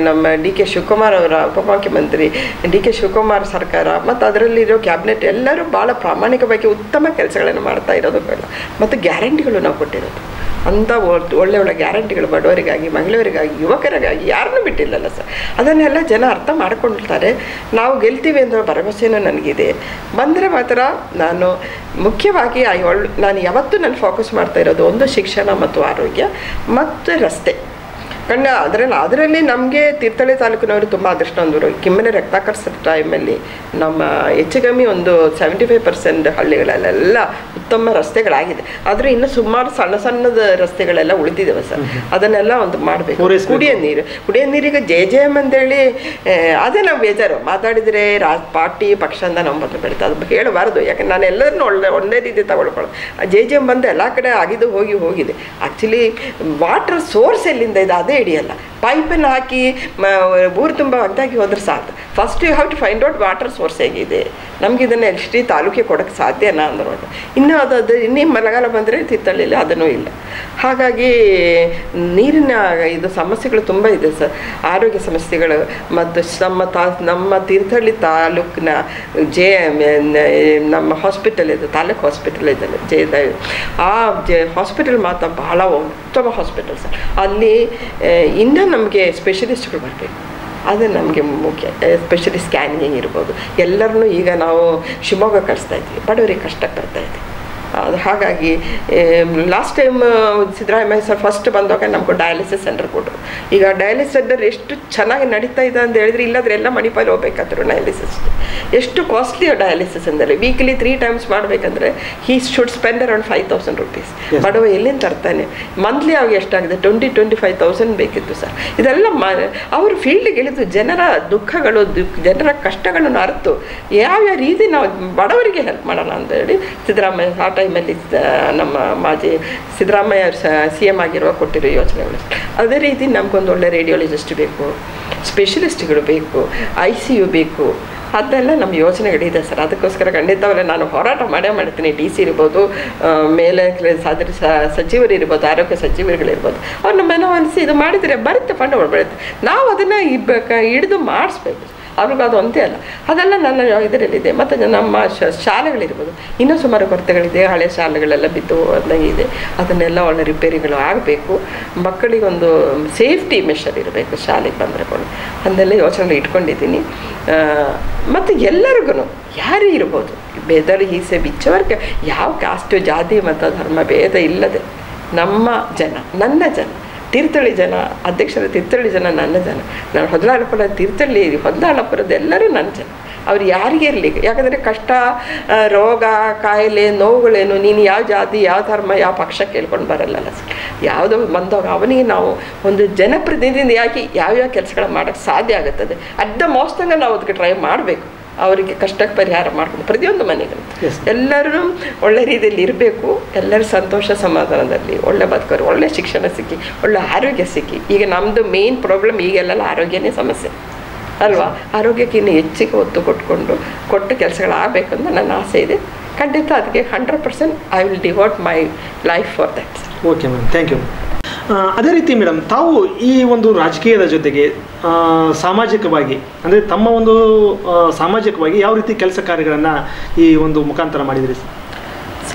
ನಮ್ಮ ಡಿ ಕೆ ಶಿವಕುಮಾರ್ ಅವರ ಉಪಮುಖ್ಯಮಂತ್ರಿ ಡಿ ಕೆ ಶಿವಕುಮಾರ್ ಸರ್ಕಾರ ಮತ್ತು ಅದರಲ್ಲಿರೋ ಕ್ಯಾಬಿನೆಟ್ ಎಲ್ಲರೂ ಭಾಳ ಪ್ರಾಮಾಣಿಕವಾಗಿ ಉತ್ತಮ ಕೆಲಸಗಳನ್ನು ಮಾಡ್ತಾ ಇರೋದು ಮತ್ತು ಗ್ಯಾರಂಟಿಗಳು ನಾವು ಕೊಟ್ಟಿರೋದು ಅಂಥ ಒಳ್ಳೆ ಒಳ್ಳೆ ಗ್ಯಾರಂಟಿಗಳು ಬಡವರಿಗಾಗಿ, ಮಹಿಳೆಯರಿಗಾಗಿ, ಯುವಕರಿಗಾಗಿ ಯಾರನ್ನೂ ಬಿಟ್ಟಿಲ್ಲಲ್ಲ ಸರ್. ಅದನ್ನೆಲ್ಲ ಜನ ಅರ್ಥ ಮಾಡ್ಕೊಳ್ತಾರೆ. ನಾವು ಗೆಲ್ತೀವಿ ಅನ್ನೋ ಭರವಸೆಯೂ ನನಗಿದೆ. ಬಂದರೆ ಮಾತ್ರ ನಾನು ಮುಖ್ಯವಾಗಿ ನಾನು ಯಾವತ್ತೂ ನಾನು ಫೋಕಸ್ ಮಾಡ್ತಾ ಇರೋದು ಒಂದು ಶಿಕ್ಷಣ ಮತ್ತು ಆರೋಗ್ಯ ಮತ್ತು ರಸ್ತೆ. ಅದರಲ್ಲಿ ನಮಗೆ ತೀರ್ಥಹಳ್ಳಿ ತಾಲೂಕಿನವರು ತುಂಬ ಅದೃಷ್ಟವಂತರು. ಕಿಮ್ಮನೆ ರಕ್ತಾಕರ್ಷ ಟೈಮಲ್ಲಿ ನಮ್ಮ ಹೆಚ್ಚು ಕಮ್ಮಿ ಒಂದು 75% ಹಳ್ಳಿಗಳಲ್ಲೆಲ್ಲ ಉತ್ತಮ ರಸ್ತೆಗಳಾಗಿದೆ. ಆದರೆ ಇನ್ನು ಸುಮಾರು ಸಣ್ಣ ಸಣ್ಣದ ರಸ್ತೆಗಳೆಲ್ಲ ಉಳಿದಿದ್ದಾವೆ ಸರ್. ಅದನ್ನೆಲ್ಲ ಒಂದು ಮಾಡಬೇಕು. ಕುಡಿಯೋ ನೀರಿಗೆ JJM ಅಂತೇಳಿ ಅದೇ ನಾವು ಬೇಜಾರು ಮಾತಾಡಿದರೆ ಪಾರ್ಟಿ ಪಕ್ಷ ಅಂತ ನಾವು ಬಂದು ಬೆಳೀತಾ ಅದು ಹೇಳಬಾರ್ದು. ಯಾಕಂದ್ರೆ ನಾನು ಎಲ್ಲರನ್ನೂ ಒಂದೇ ರೀತಿ ತಗೊಳ್ಕೊಳ್ಳೋದು. JJM ಬಂದು ಎಲ್ಲ ಕಡೆ ಆಗಿದ್ದು ಹೋಗಿದೆ. ಆ್ಯಕ್ಚುಲಿ ವಾಟರ್ ಸೋರ್ಸ್ ಎಲ್ಲಿಂದ ಇದೆ ಅದೇ ಹಿಡಿಯಲ್ಲ. ಪೈಪನ್ನು ಹಾಕಿ ಊರು ತುಂಬ ಅಗ್ದಾಗಿ ಹೋದ್ರೆ ಸಾಕು. First you have to find out water source ಹೇಗಿದೆ. ನಮ್ಗೆ ಇದನ್ನು ಎಷ್ಟೇ ತಾಲೂಕಿಗೆ ಕೊಡೋಕ್ಕೆ ಸಾಧ್ಯನಾ ಅಂದ್ಕೊಂಡು ಇನ್ನೂ ಇನ್ನೇ ಮಳೆಗಾಲ ಬಂದರೆ ತೀರ್ಥಹಳ್ಳಿಯಲ್ಲಿ ಅದನ್ನೂ ಇಲ್ಲ. ಹಾಗಾಗಿ ನೀರಿನ ಇದು ಸಮಸ್ಯೆಗಳು ತುಂಬ ಇದೆ ಸರ್. ಆರೋಗ್ಯ ಸಮಸ್ಯೆಗಳು ಮತ್ತು ನಮ್ಮ ತೀರ್ಥಹಳ್ಳಿ ತಾಲೂಕಿನ ನಮ್ಮ ಹಾಸ್ಪಿಟಲ್ ಇದೆ, ತಾಲೂಕು ಹಾಸ್ಪಿಟಲ್ ಇದೆ. ಆ ಹಾಸ್ಪಿಟಲ್ ಮಾತ್ರ ಬಹಳ ಉತ್ತಮ ಹಾಸ್ಪಿಟಲ್ ಸರ್. ಅಲ್ಲಿ ಇನ್ನೂ ನಮಗೆ ಸ್ಪೆಷಲಿಸ್ಟ್ಗಳು ಬರಬೇಕು. ಅದು ನಮಗೆ ಮುಖ್ಯ. ಸ್ಪೆಷಲಿಸ್ಟ್ ಸ್ಕ್ಯಾನಿಂಗ್ ಇರ್ಬೋದು. ಎಲ್ಲರನ್ನೂ ಈಗ ನಾವು ಶಿವಮೊಗ್ಗ ಕಳಿಸ್ತಾ ಇದ್ವಿ, ಬಡವರಿಗೆ ಕಷ್ಟಕ್ಕೆ ಬರ್ತಾಯಿದ್ವಿ. ಅದು ಹಾಗಾಗಿ last time Siddaramaiah sir first ಬಂದಾಗ ನಮ್ಗೆ ಡಯಾಲಿಸಿಸ್ ಸೆಂಟರ್ ಕೊಟ್ಟರು. ಈಗ ಡಯಾಲಿಸಿಸ್ ಸೆಂಟರ್ ಎಷ್ಟು ಚೆನ್ನಾಗಿ ನಡೀತಾ ಇದೆ ಅಂತ ಹೇಳಿದ್ರೆ, ಇಲ್ಲಾಂದರೆ ಎಲ್ಲ ಮಣಿಪಾಲ್ ಹೋಗ್ಬೇಕಾದ್ರು ಡಯಾಲಿಸಿಸ್ ಎಷ್ಟು ಕಾಸ್ಟ್ಲಿ ಡಯಾಲಿಸಿಸ್ ಅಂದರೆ ವೀಕ್ಲಿ 3 times ಮಾಡಬೇಕಂದ್ರೆ he should spend around 5,000 rupees. ಬಡವ ಎಲ್ಲಿಂದ ತರ್ತಾನೆ? ಮಂತ್ಲಿ ಅವಾಗ ಎಷ್ಟಾಗಿದೆ? 20,000-25,000 ಬೇಕಿತ್ತು ಸರ್. ಇದೆಲ್ಲ ಅವರು ಫೀಲ್ಡಿಗೆ ಇಳಿದು ಜನರ ದುಃಖಗಳು ಜನರ ಕಷ್ಟಗಳನ್ನು ಅರಿತು ಯಾವ್ಯಾವ ರೀತಿ ನಾವು ಬಡವರಿಗೆ ಹೆಲ್ಪ್ ಮಾಡೋಣ ಅಂತ ಹೇಳಿ ಸಿದ್ದರಾಮಯ್ಯ ಆ ಟೈಮಲ್ಲಿ ನಮ್ಮ ಮಾಜಿ ಸಿದ್ದರಾಮಯ್ಯ CM ಆಗಿರುವ ಕೊಟ್ಟಿರೋ ಯೋಚನೆಗಳು. ಅದೇ ರೀತಿ ನಮಗೊಂದು ಒಳ್ಳೆ ರೇಡಿಯಾಲಜಿಸ್ಟ್ ಬೇಕು, ಸ್ಪೆಷಲಿಸ್ಟ್ಗಳು ಬೇಕು, ICU ಬೇಕು. ಅದೆಲ್ಲ ನಮ್ಮ ಯೋಚನೆಗಳಿದೆ ಸರ್. ಅದಕ್ಕೋಸ್ಕರ ಖಂಡಿತವಲ್ಲ ನಾನು ಹೋರಾಟ ಮಾಡ್ತೀನಿ. DC ಇರ್ಬೋದು, ಮೇಲೆ ಸಚಿವರು ಇರ್ಬೋದು, ಆರೋಗ್ಯ ಸಚಿವರುಗಳಿರ್ಬೋದು, ಅವ್ರು ನಮ್ಮ ಮನವೊಲಿಸಿ ಇದು ಮಾಡಿದರೆ ಬರುತ್ತೆ, ಫಂಡ್ ಬರುತ್ತೆ. ನಾವು ಅದನ್ನು ಹಿಡಿದು ಮಾಡಿಸ್ಬೇಕು. ಅವ್ರಿಗೆ ಅದು ಒಂದೇ ಅಲ್ಲ, ಅದೆಲ್ಲ ನನ್ನ ಇದರಲ್ಲಿದೆ. ಮತ್ತು ನಮ್ಮ ಶಾಲೆಗಳಿರ್ಬೋದು, ಇನ್ನೂ ಸುಮಾರು ಕೊರತೆಗಳಿದೆ. ಹಳೆ ಶಾಲೆಗಳೆಲ್ಲ ಬಿದ್ದು ಇದೆ. ಅದನ್ನೆಲ್ಲ ಒಳ್ಳೆ ರಿಪೇರಿಗಳು ಆಗಬೇಕು. ಮಕ್ಕಳಿಗೊಂದು ಸೇಫ್ಟಿ ಮೆಷರ್ ಇರಬೇಕು ಶಾಲೆಗೆ ಬಂದರೆ ಕೂಡ. ಅದನ್ನೆಲ್ಲ ಯೋಚನೆ ಇಟ್ಕೊಂಡಿದ್ದೀನಿ. ಮತ್ತು ಎಲ್ಲರಿಗೂ ಯಾರೇ ಇರ್ಬೋದು, ಬೆದರ್ ಈಸೆ ಬಿಚ್ಚವರ್ಗೆ ಯಾವ ಕಾಸ್ಟು ಜಾತಿ ಮತ್ತು ಧರ್ಮ ಭೇದ ಇಲ್ಲದೆ ನಮ್ಮ ಜನ, ನನ್ನ ಜನ, ತೀರ್ಥಹಳ್ಳಿ ಜನ, ಅಧ್ಯಕ್ಷರ ತೀರ್ಥಹಳ್ಳಿ ಜನ ನನ್ನ ಜನ. ನಾನು ಹೊದಲಾಳಪುರ ಹೊದಲಾಳಪುರದ ಎಲ್ಲರೂ ನನ್ನ ಜನ. ಅವ್ರು ಯಾರಿಗೆ ಇರಲಿ. ಯಾಕಂದರೆ ಕಷ್ಟ, ರೋಗ, ಕಾಯಿಲೆ, ನೋವುಗಳೇನು ನೀನು ಯಾವ ಜಾತಿ, ಯಾವ ಧರ್ಮ, ಯಾವ ಪಕ್ಷ ಕೇಳ್ಕೊಂಡು ಬರಲ್ಲಲ್ಲ ಸರ್. ಯಾವುದೋ ಬಂದಾಗ ಅವನಿಗೆ ನಾವು ಒಂದು ಜನಪ್ರತಿನಿಧಿಯಾಗಿ ಯಾವ್ಯಾವ ಕೆಲಸಗಳು ಮಾಡೋಕ್ಕೆ ಸಾಧ್ಯ ಆಗುತ್ತದೆ ಅಟ್ ದ ಮೋಸ್ಟಂಗೆ ನಾವು ಅದಕ್ಕೆ ಟ್ರೈ ಮಾಡಬೇಕು. ಅವರಿಗೆ ಕಷ್ಟಕ್ಕೆ ಪರಿಹಾರ ಮಾಡ್ಕೊಂಡು ಪ್ರತಿಯೊಂದು ಮನೆಗಳು ಎಲ್ಲರೂ ಒಳ್ಳೆ ರೀತಿಯಲ್ಲಿ ಇರಬೇಕು. ಎಲ್ಲರೂ ಸಂತೋಷ ಸಮಾಧಾನದಲ್ಲಿ ಒಳ್ಳೆ ಬದುಕೋರು, ಒಳ್ಳೆ ಶಿಕ್ಷಣ ಸಿಕ್ಕಿ, ಒಳ್ಳೆ ಆರೋಗ್ಯ ಸಿಕ್ಕಿ. ಈಗ ನಮ್ಮದು ಮೇನ್ ಪ್ರಾಬ್ಲಮ್ ಈಗೆಲ್ಲ ಆರೋಗ್ಯನೇ ಸಮಸ್ಯೆ ಅಲ್ವಾ? ಆರೋಗ್ಯಕ್ಕೆ ಇನ್ನು ಹೆಚ್ಚಿಗೆ ಒತ್ತು ಕೊಟ್ಟು ಕೆಲಸಗಳಾಗಬೇಕಂತ ನನ್ನ ಆಸೆ ಇದೆ. ಖಂಡಿತ ಅದಕ್ಕೆ 100% I will devote my life for that. Okay ma'am, thank you. ಅದೇ ರೀತಿ ಮೇಡಮ್, ತಾವು ಈ ಒಂದು ರಾಜಕೀಯದ ಜೊತೆಗೆ ಸಾಮಾಜಿಕವಾಗಿ ಅಂದರೆ ತಮ್ಮ ಒಂದು ಸಾಮಾಜಿಕವಾಗಿ ಯಾವ ರೀತಿ ಕೆಲಸ ಕಾರ್ಯಗಳನ್ನು ಈ ಒಂದು ಮುಖಾಂತರ ಮಾಡಿದಿರಿ ಸರ್?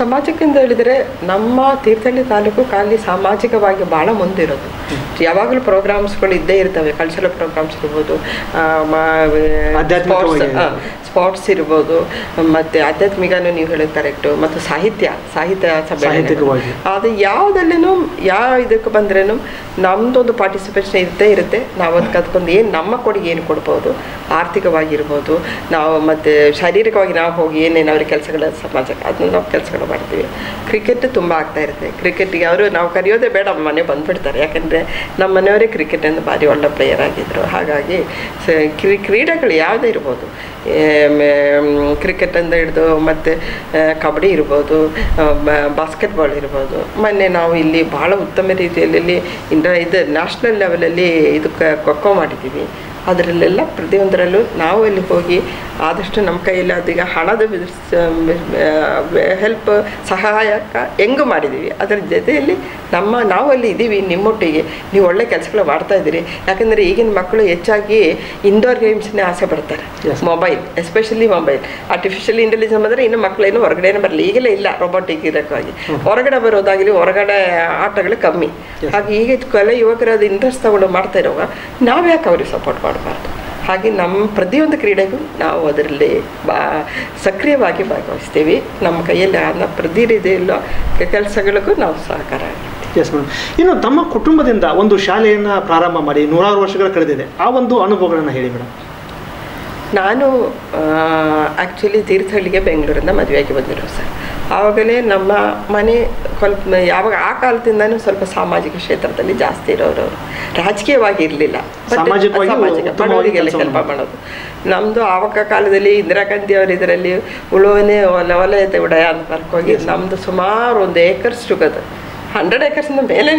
ಸಮಾಜಕ್ಕಿಂತ ಹೇಳಿದರೆ ನಮ್ಮ ತೀರ್ಥಹಳ್ಳಿ ತಾಲೂಕು ಖಾಲಿ ಸಾಮಾಜಿಕವಾಗಿ ಭಾಳ ಮುಂದಿರೋದು. ಯಾವಾಗಲೂ ಪ್ರೋಗ್ರಾಮ್ಸ್ಗಳು ಇದ್ದೇ ಇರ್ತವೆ. ಕಲ್ಚರಲ್ ಪ್ರೋಗ್ರಾಮ್ಸ್ ಇರ್ಬೋದು, ಸ್ಪೋರ್ಟ್ಸ್ ಇರ್ಬೋದು, ಮತ್ತು ಆಧ್ಯಾತ್ಮಿಕನೂ ನೀವು ಹೇಳೋದು ಕರೆಕ್ಟು, ಮತ್ತು ಸಾಹಿತ್ಯ ಸಭೆ. ಅದು ಯಾವುದಲ್ಲೂ ಯಾವ ಇದಕ್ಕೆ ಬಂದ್ರೂ ನಮ್ಮದೊಂದು ಪಾರ್ಟಿಸಿಪೇಷನ್ ಇದ್ದೇ ಇರುತ್ತೆ. ನಾವು ಅದಕ್ಕೊಂದು ಏನು ನಮ್ಮ ಕೊಡುಗೆ ಏನು ಕೊಡ್ಬೋದು, ಆರ್ಥಿಕವಾಗಿರ್ಬೋದು, ನಾವು ಮತ್ತು ಶಾರೀರಿಕವಾಗಿ ನಾವು ಹೋಗಿ ಏನೇನು ಅವ್ರ ಕೆಲಸಗಳ ಸಮಾಜಕ್ಕೆ ಅದನ್ನ ನಾವು ಕೆಲಸಗಳು ಮಾಡ್ತೀವಿ. ಕ್ರಿಕೆಟ್ ತುಂಬ ಆಗ್ತಾ ಇರುತ್ತೆ. ಕ್ರಿಕೆಟ್ಗೆ ಅವರು ನಾವು ಕರೆಯೋದೇ ಬೇಡ, ಮನೆ ಬಂದುಬಿಡ್ತಾರೆ. ಯಾಕಂದರೆ ನಮ್ಮ ಮನೆಯವರೇ ಕ್ರಿಕೆಟಿಂದ ಭಾರಿ ಒಳ್ಳೆ ಪ್ಲೇಯರ್ ಆಗಿದ್ದರು. ಹಾಗಾಗಿ ಕ್ರೀಡೆಗಳು ಯಾವುದೇ ಇರ್ಬೋದು, ಕ್ರಿಕೆಟಿಂದ ಹಿಡಿದು ಮತ್ತು ಕಬಡ್ಡಿ ಇರ್ಬೋದು, ಬಾಸ್ಕೆಟ್ಬಾಲ್ ಇರ್ಬೋದು. ಮೊನ್ನೆ ನಾವು ಇಲ್ಲಿ ಭಾಳ ಉತ್ತಮ ರೀತಿಯಲ್ಲಿ ಇದು ನ್ಯಾಷನಲ್ ಲೆವೆಲಲ್ಲಿ ಇದಕ್ಕೆ ಖೋ ಮಾಡಿದ್ದೀವಿ. ಅದರಲ್ಲೆಲ್ಲ ಪ್ರತಿಯೊಂದರಲ್ಲೂ ನಾವು ಅಲ್ಲಿ ಹೋಗಿ ಆದಷ್ಟು ನಮ್ಮ ಕೈಯಲ್ಲಿ ಅದೀಗ ಹಣದ ಹೆಲ್ಪ್ ಸಹಾಯಕ ಹೆಂಗೆ ಮಾಡಿದ್ದೀವಿ. ಅದರ ಜೊತೆಯಲ್ಲಿ ನಾವು ಅಲ್ಲಿ ಇದ್ದೀವಿ ನಿಮ್ಮೊಟ್ಟಿಗೆ, ನೀವು ಒಳ್ಳೆ ಕೆಲಸಗಳು ಮಾಡ್ತಾಯಿದ್ದೀರಿ. ಯಾಕಂದರೆ ಈಗಿನ ಮಕ್ಕಳು ಹೆಚ್ಚಾಗಿ ಇಂಡೋರ್ ಗೇಮ್ಸ್ನೇ ಆಸೆ ಪಡ್ತಾರೆ. Mobile, especially mobile, artificial intelligence ಬಂದರೆ ಇನ್ನು ಮಕ್ಕಳೇನು ಹೊರಗಡೆನೇ ಬರಲಿ. ಈಗಲೇ ಇಲ್ಲ ರೋಬೋಟಿಕ್ ಇದಕ್ಕಾಗಿ ಹೊರಗಡೆ ಬರೋದಾಗಲಿ ಹೊರಗಡೆ ಆಟಗಳು ಕಮ್ಮಿ. ಹಾಗೆ ಈಗ ಕಲೆ ಯುವಕರು ಅದು ಇಂಟ್ರೆಸ್ಟ್ ತಗೊಂಡು ಮಾಡ್ತಾ ಇರೋವಾಗ ನಾವು ಯಾಕೆ ಅವ್ರಿಗೆ ಸಪೋರ್ಟ್ ಮಾಡಬಾರ್ದು. ಹಾಗೆ ನಮ್ಮ ಪ್ರತಿಯೊಂದು ಕ್ರೀಡೆಗೂ ನಾವು ಅದರಲ್ಲಿ ಸಕ್ರಿಯವಾಗಿ ಭಾಗವಹಿಸ್ತೀವಿ. ನಮ್ಮ ಕೈಯಲ್ಲಿ ಆದ ಪ್ರತಿ ರೀತಿಯಲ್ಲೂ ಕೆಲಸಗಳಿಗೂ ನಾವು ಸಹಕಾರ ಆಗ್ತೀವಿ. Yes madam. ಇನ್ನು ತಮ್ಮ ಕುಟುಂಬದಿಂದ ಒಂದು ಶಾಲೆಯನ್ನು ಪ್ರಾರಂಭ ಮಾಡಿ 100 ವರ್ಷಗಳು ಕಳೆದಿದೆ, ಆ ಒಂದು ಅನುಭವಗಳನ್ನು ಹೇಳಿ ಮೇಡಮ್. ನಾನು ಆ್ಯಕ್ಚುಲಿ ತೀರ್ಥಹಳ್ಳಿಗೆ ಬೆಂಗಳೂರಿಂದ ಮದುವೆಯಾಗಿ ಬಂದಿರೋ ಸರ್. ಆವಾಗಲೇ ನಮ್ಮ ಮನೆ ಸ್ವಲ್ಪ ಯಾವಾಗ ಆ ಕಾಲದಿಂದನೂ ಸ್ವಲ್ಪ ಸಾಮಾಜಿಕ ಕ್ಷೇತ್ರದಲ್ಲಿ ಜಾಸ್ತಿ ಇರೋರು, ರಾಜಕೀಯವಾಗಿ ಇರಲಿಲ್ಲ, ಸಾಮಾಜಿಕ ಬಡವರಿಗೆಲ್ಲ ಕೆಲಸ ಮಾಡೋದು. ನಮ್ಮದು ಆವಾಗ ಕಾಲದಲ್ಲಿ ಇಂದಿರಾ ಗಾಂಧಿ ಅವರು ಇದರಲ್ಲಿ ಉಳುವನೆ ವಲಯದ ಉಡಯ ಅಂತ ಬರ್ಕೋಗಿ ನಮ್ಮದು ಸುಮಾರು 1 ಏಕರ್ಸ್ ಸಿಗೋದು. 100 ಏಕರ್ಸಿಂದ ಮೇಲೆ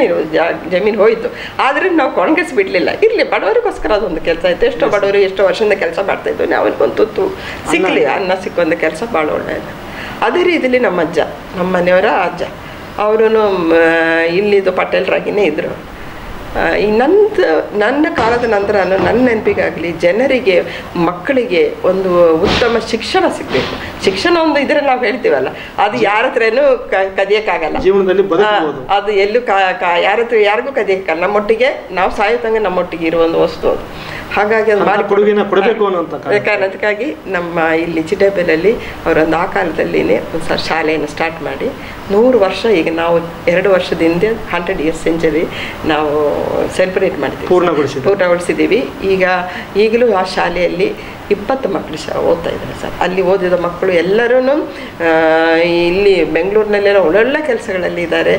ಜಮೀನು ಹೋಯಿತು. ಆದರೆ ನಾವು ಕಾಂಗ್ರೆಸ್ ಬಿಡಲಿಲ್ಲ. ಇರಲಿ, ಬಡವರಿಗೋಸ್ಕರ ಅದೊಂದು ಕೆಲಸ ಆಯಿತು. ಎಷ್ಟೋ ಬಡವರು ಎಷ್ಟೋ ವರ್ಷದಿಂದ ಕೆಲಸ ಮಾಡ್ತಾಯಿದ್ವು. ಅವ್ರಿಗೊಂದು ತುತ್ತು ಸಿಕ್ಕಲಿ, ಅನ್ನ ಸಿಕ್ಕೊಂದು ಕೆಲಸ ಭಾಳ ಒಳ್ಳೆಯದು. ಅದೇ ರೀತಿಯಲ್ಲಿ ನಮ್ಮ ಅಜ್ಜ, ನಮ್ಮ ಮನೆಯವರ ಅಜ್ಜ, ಅವರು ಇಲ್ಲಿದ್ದು ಪಟೇಲ್ರಾಗಿಯೇ ಇದ್ದರು. ಈ ನನ್ನ ಕಾಲದ ನಂತರ ನನ್ನ ನೆನಪಿಗಾಗಲಿ ಜನರಿಗೆ, ಮಕ್ಕಳಿಗೆ ಒಂದು ಉತ್ತಮ ಶಿಕ್ಷಣ ಸಿಗಬೇಕು. ಶಿಕ್ಷಣ ಒಂದು ಇದರಲ್ಲಿ ನಾವು ಹೇಳ್ತೀವಲ್ಲ, ಅದು ಯಾರ ಹತ್ರನೂ ಕದಿಯೋಕ್ಕಾಗಲ್ಲ ಜೀವನದಲ್ಲಿ. ಅದು ಎಲ್ಲೂ ಯಾರ ಹತ್ರ ಯಾರಿಗೂ ಕದಿಯೋಕ್ಕಾಗಲ್ಲ. ನಮ್ಮೊಟ್ಟಿಗೆ ನಾವು ಸಾಯೋತಂಗೆ ನಮ್ಮೊಟ್ಟಿಗೆ ಇರುವ ಒಂದು ವಸ್ತು ಅದು. ಹಾಗಾಗಿ ಅದು ಮಾಡಿ ಕೊಡಬೇಕು ಕಾರಣಕ್ಕಾಗಿ ನಮ್ಮ ಇಲ್ಲಿ ಚಿಟೇಬೆಲಲ್ಲಿ ಅವರೊಂದು ಆ ಕಾಲದಲ್ಲಿನೇ ಒಂದು ಶಾಲೆಯನ್ನು ಸ್ಟಾರ್ಟ್ ಮಾಡಿ 100 ವರ್ಷ, ಈಗ ನಾವು 2 ವರ್ಷದ ಹಿಂದೆ 100 ಇಯರ್ಸ್ ಸೆಂಚುರಿ ನಾವು ಸೆಲೆಬ್ರೇಟ್ ಮಾಡಿದ್ದೀವಿ, ಪೂರ್ಣಗೊಳಿಸಿದ್ದೀವಿ. ಈಗಲೂ ಆ ಶಾಲೆಯಲ್ಲಿ 20 ಮಕ್ಕಳು ಓದ್ತಾ ಇದ್ದಾರೆ ಸರ್. ಅಲ್ಲಿ ಓದಿದ ಮಕ್ಕಳು ಎಲ್ಲರೂ ಇಲ್ಲಿ ಬೆಂಗಳೂರಿನಲ್ಲೆಲ್ಲ ಒಳ್ಳೊಳ್ಳೆ ಕೆಲಸಗಳಲ್ಲಿ ಇದ್ದಾರೆ.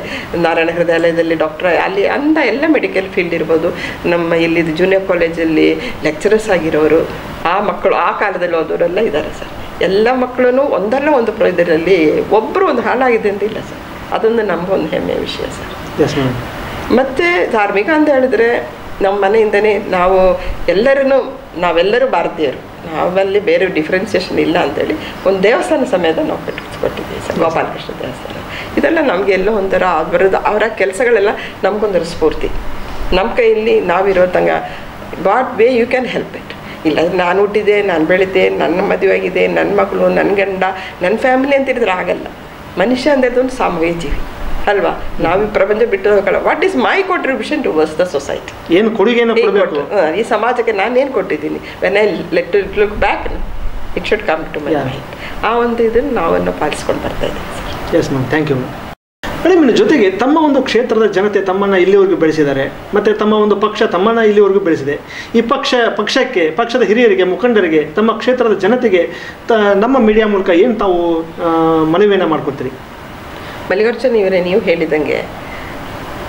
ನಾರಾಯಣ ಹೃದಯಾಲಯದಲ್ಲಿ ಡಾಕ್ಟರ್, ಅಲ್ಲಿ ಎಲ್ಲ ಮೆಡಿಕಲ್ ಫೀಲ್ಡ್ ಇರ್ಬೋದು. ನಮ್ಮ ಇಲ್ಲಿದ್ದು ಜೂನಿಯರ್ ಕಾಲೇಜಲ್ಲಿ ಲೆಕ್ಚರರ್ಸ್ ಆಗಿರೋರು, ಆ ಮಕ್ಕಳು ಆ ಕಾಲದಲ್ಲಿ ಓದೋರೆಲ್ಲ ಇದ್ದಾರೆ ಸರ್. ಎಲ್ಲ ಮಕ್ಕಳು ಒಂದಲ್ಲ ಒಂದು ಇದರಲ್ಲಿ ಒಬ್ಬರು ಒಂದು ಹಾಳಾಗಿದೆ ಅಂತ ಇಲ್ಲ ಸರ್. ಅದೊಂದು ನಮಗೊಂದು ಹೆಮ್ಮೆಯ ವಿಷಯ ಸರ್. ಮತ್ತು ಧಾರ್ಮಿಕ ಅಂತ ಹೇಳಿದ್ರೆ ನಮ್ಮ ಮನೆಯಿಂದನೇ ನಾವೆಲ್ಲರೂ ಭಾರತೀಯರು, ನಾವಲ್ಲಿ ಬೇರೆ ಡಿಫ್ರೆನ್ಸಿಯೇಷನ್ ಇಲ್ಲ ಅಂತೇಳಿ ಒಂದು ದೇವಸ್ಥಾನ ಸಮೇತ ನಾವು ಕಟ್ಟಿಸ್ಕೊಟ್ಟಿದ್ದೀವಿ ಸರ್, ಗೋಪಾಲಕೃಷ್ಣ ದೇವಸ್ಥಾನ. ಇದೆಲ್ಲ ನಮಗೆ ಎಲ್ಲ ಒಂಥರ ಅವರ ಕೆಲಸಗಳೆಲ್ಲ ನಮಗೊಂದರ ಸ್ಫೂರ್ತಿ. ನಮ್ಮ ಕೈಯಲ್ಲಿ ನಾವಿರೋ ತಂಗ what way you can help it. ಇಲ್ಲ ನಾನು ಹುಟ್ಟಿದೆ, ನಾನು ಬೆಳಿತೆ, ನನ್ನ ಮದುವೆ ಆಗಿದೆ, ನನ್ನ ಮಗಳು, ನನ್ನ ಗಂಡ, ನನ್ನ ಫ್ಯಾಮಿಲಿ ಅಂತ ಹೇಳಿದ್ರೆ ಆಗಲ್ಲ. ಮನುಷ್ಯ ಅಂದರೆ ಒಂದು ಸಾಮೂಹಿಕ ಜೀವಿ ಅಲ್ವಾ. ನಾವು ಪ್ರಪಂಚ ಬಿಟ್ಟು ಹೋಗಲ್ಲ. What is my contribution towards the society? ಏನು ಕೊಡುಗೆಯನ್ನು ಕೊಡಬೇಕು ಈ ಸಮಾಜಕ್ಕೆ, ನಾನೇನು ಕೊಟ್ಟಿದ್ದೀನಿ? When I let it look back it should come to my mind. ಆ ಒಂದು ಇದನ್ನು ನಾವನ್ನು ಪಾಲಿಸ್ಕೊಂಡು ಬರ್ತಾ ಇದ್ದೀವಿ sir. Yes ma'am, thank you madam. ಜೊತೆಗೆ ತಮ್ಮ ಒಂದು ಕ್ಷೇತ್ರದ ಜನತೆ ತಮ್ಮನ್ನು ಇಲ್ಲಿವರೆಗೂ ಬೆಳೆಸಿದ್ದಾರೆ, ಮತ್ತು ತಮ್ಮ ಒಂದು ಪಕ್ಷ ತಮ್ಮನ್ನು ಇಲ್ಲಿವರೆಗೂ ಬೆಳೆಸಿದೆ. ಈ ಪಕ್ಷಕ್ಕೆ, ಪಕ್ಷದ ಹಿರಿಯರಿಗೆ, ಮುಖಂಡರಿಗೆ, ತಮ್ಮ ಕ್ಷೇತ್ರದ ಜನತೆಗೆ ನಮ್ಮ ಮೀಡಿಯಾ ಮೂಲಕ ಏನು ತಾವು ಮನವಿಯನ್ನು ಮಾಡ್ಕೊತೀರಿ? ಮಲ್ಲಿಕಾರ್ಜುನ್ ಇವರೇ, ನೀವು ಹೇಳಿದಂಗೆ